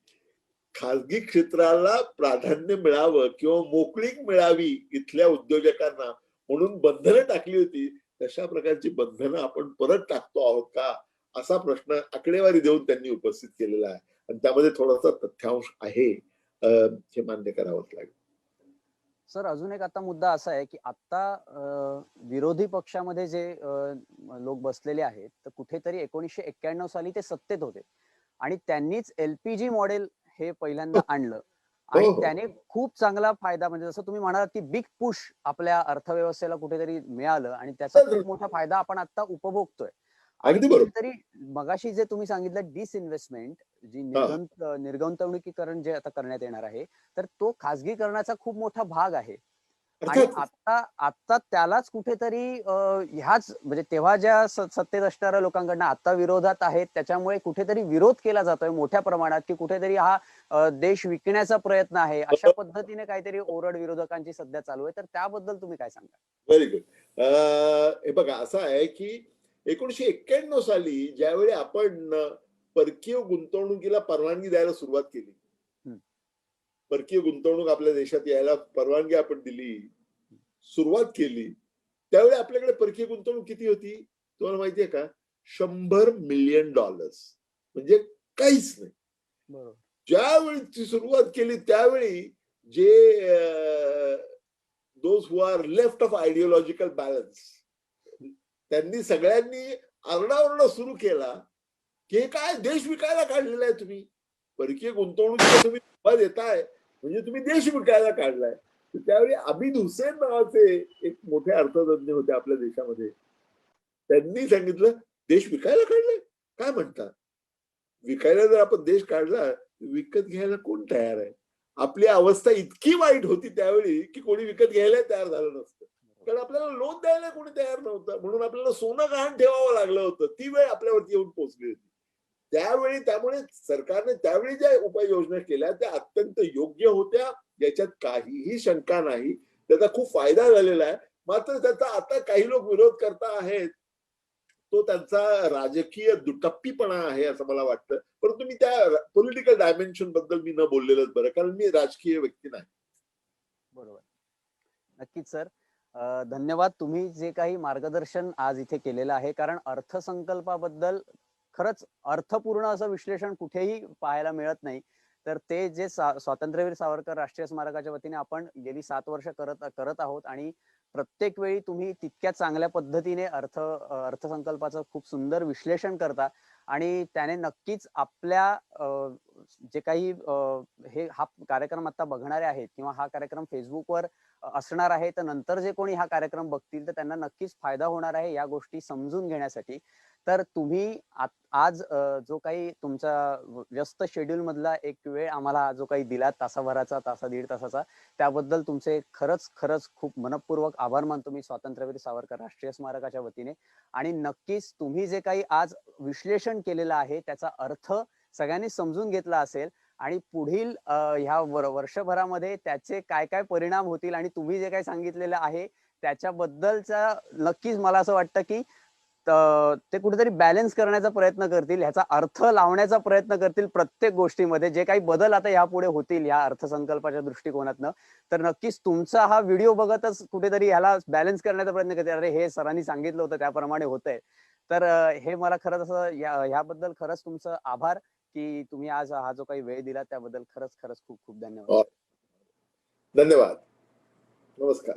खासगी क्षेत्राला प्राधान्य मिळावं किंवा मोकळीक मिळावी इथल्या उद्योजकांना म्हणून बंधनं टाकली होती, तशा प्रकारची बंधनं आपण परत टाकतो आहोत का असा प्रश्न आकडेवारी देऊन त्यांनी उपस्थित केलेला आहे. आणि त्यामध्ये थोडासा तथ्यांश आहे हे मान्य करावंच लागेल. सर, अजून एक आता मुद्दा असा आहे की आता विरोधी पक्षामध्ये जे लोक बसलेले आहेत तर कुठेतरी 1991 साली ते सत्तेत होते आणि त्यांनीच LPG मॉडेल हे पहिल्यांदा आणलं हो आणि हो त्याने खूप चांगला फायदा म्हणजे जसं तुम्ही म्हणालात की बिग पुश आपल्या अर्थव्यवस्थेला कुठेतरी मिळालं आणि त्याचा खूप मोठा फायदा आपण आता उपभोगतोय. आणि अगदी बरोबर. कुठेतरी मगाशी जे तुम्ही सांगितलं डिसइन्व्हेस्टमेंट, जी हा निर्गुंतवणुकीकरण जे आता करण्यात येणार आहे, तर तो खाजगीकरणाचा खूप मोठा भाग आहे. आणि अर्थात. आता आता त्यालाच कुठेतरी ह्याच म्हणजे तेव्हा ज्या सत्तेत असणाऱ्या लोकांकडनं आता विरोधात आहेत, त्याच्यामुळे कुठेतरी विरोध केला जातोय मोठ्या प्रमाणात, की कुठेतरी हा देश विकण्याचा प्रयत्न आहे, अशा पद्धतीने काहीतरी ओरड विरोधकांची सध्या चालू आहे. तर त्याबद्दल तुम्ही काय सांगाल? Very good. हे बघा असं आहे की 1991 साली ज्यावेळी आपण परकीय गुंतवणुकीला परवानगी द्यायला सुरुवात केली, हम्म, परकीय गुंतवणूक आपल्या देशात यायला परवानगी आपण दिली, सुरुवात केली, त्यावेळी आपल्याकडे परकीय गुंतवणूक किती होती तुम्हाला माहितीये का? $100 मिलियन. म्हणजे काहीच नाही. बरोबर. ज्यावेळी ती सुरुवात केली त्यावेळी जे those who are left of ideological balance, त्यांनी सगळ्यांनी आरडाओरडा सुरू केला की हे काय देश विकायला काढलेला आहे तुम्ही, परकीय गुंतवणुकीला तुम्ही देताय म्हणजे तुम्ही देश विकायला काढलाय. तर त्यावेळी अबिद हुसेन नावाचे एक मोठे अर्थतज्ञ होते आपल्या देशामध्ये, त्यांनी सांगितलं देश विकायला काढलाय, काय म्हणतात? विकायला जर आपण देश काढला, विकत घ्यायला कोण तयार आहे? आपली अवस्था इतकी वाईट होती त्यावेळी की कोणी विकत घ्यायला तयार झालं नसतं, कारण आपल्याला लोन द्यायला कोणी तयार नव्हतं, म्हणून आपल्याला सोनं गहाण ठेवावं लागलं होतं. ती वेळ आपल्यावरती येऊन पोहोचली होती त्यावेळी. त्यामुळे सरकारने त्यावेळी ज्या उपाययोजना केल्या त्या अत्यंत योग्य होत्या, याच्यात काहीही शंका नाही. त्याचा खूप फायदा झालेला आहे. मात्र त्याचा आता काही लोक विरोध करता आहेत, तो त्यांचा राजकीय दुटप्पीपणा आहे असं मला वाटतं. परंतु मी त्या पॉलिटिकल डायमेन्शन बद्दल मी न बोललेलंच बरं, कारण मी राजकीय व्यक्ती नाही. बरोबर. नक्कीच सर. धन्यवाद. तुम्ही जे काही मार्गदर्शन आज इथे केलेलं आहे, कारण अर्थसंकल्पाबद्दल खरंच अर्थपूर्ण असं विश्लेषण कुठेही पाहायला मिळत नाही. तर ते जे स्वातंत्र्यवीर सावरकर राष्ट्रीय स्मारकाच्या वतीने आपण गेली 7 वर्ष करत आहोत आणि प्रत्येक वेळी तुम्ही तितक्या चांगल्या पद्धतीने अर्थसंकल्पाचं खूप सुंदर विश्लेषण करता आणि त्याने नक्कीच आपल्या जे काही हा कार्यक्रम आता बघणारे आहेत किंवा हा कार्यक्रम फेसबुकवर असणार आहे, तर नंतर जे कोणी हा कार्यक्रम बघतील तर त्यांना नक्कीच फायदा होणार आहे या गोष्टी समजून घेण्यासाठी. तर तुम्ही आज जो काही तुमचा व्यस्त शेड्यूल मधला एक वेळ आम्हाला जो काही दिला तासाभराचा, दीड तासाचा, त्याबद्दल तुमचे खरंच खरंच खूप मनपूर्वक आभार मानतो मी स्वातंत्र्यवीर सावरकर राष्ट्रीय स्मारकाच्या वतीने. आणि नक्कीच तुम्ही जे काही आज विश्लेषण केलेलं आहे त्याचा अर्थ सगळ्यांनी समजून घेतला असेल आणि पुढील ह्या वर्षभरामध्ये त्याचे काय काय परिणाम होतील आणि तुम्ही जे काही सांगितलेलं आहे त्याच्याबद्दलचा नक्कीच मला असं वाटतं की ते कुठेतरी बॅलन्स करण्याचा प्रयत्न करतील, ह्याचा अर्थ लावण्याचा प्रयत्न करतील प्रत्येक गोष्टीमध्ये. जे काही बदल आता यापुढे होतील या अर्थसंकल्पाच्या दृष्टिकोनातनं, तर नक्कीच तुमचा हा व्हिडिओ बघतच कुठेतरी ह्याला बॅलन्स करण्याचा प्रयत्न करतील. अरे हे सरांनी सांगितलं होतं त्याप्रमाणे होतंय. तर हे मला खरंच असं ह्याबद्दल खरंच तुमचं आभार की तुम्ही आज हा जो काही वेळ दिला त्याबद्दल खरंच खरंच खूप खूप धन्यवाद. धन्यवाद. नमस्कार.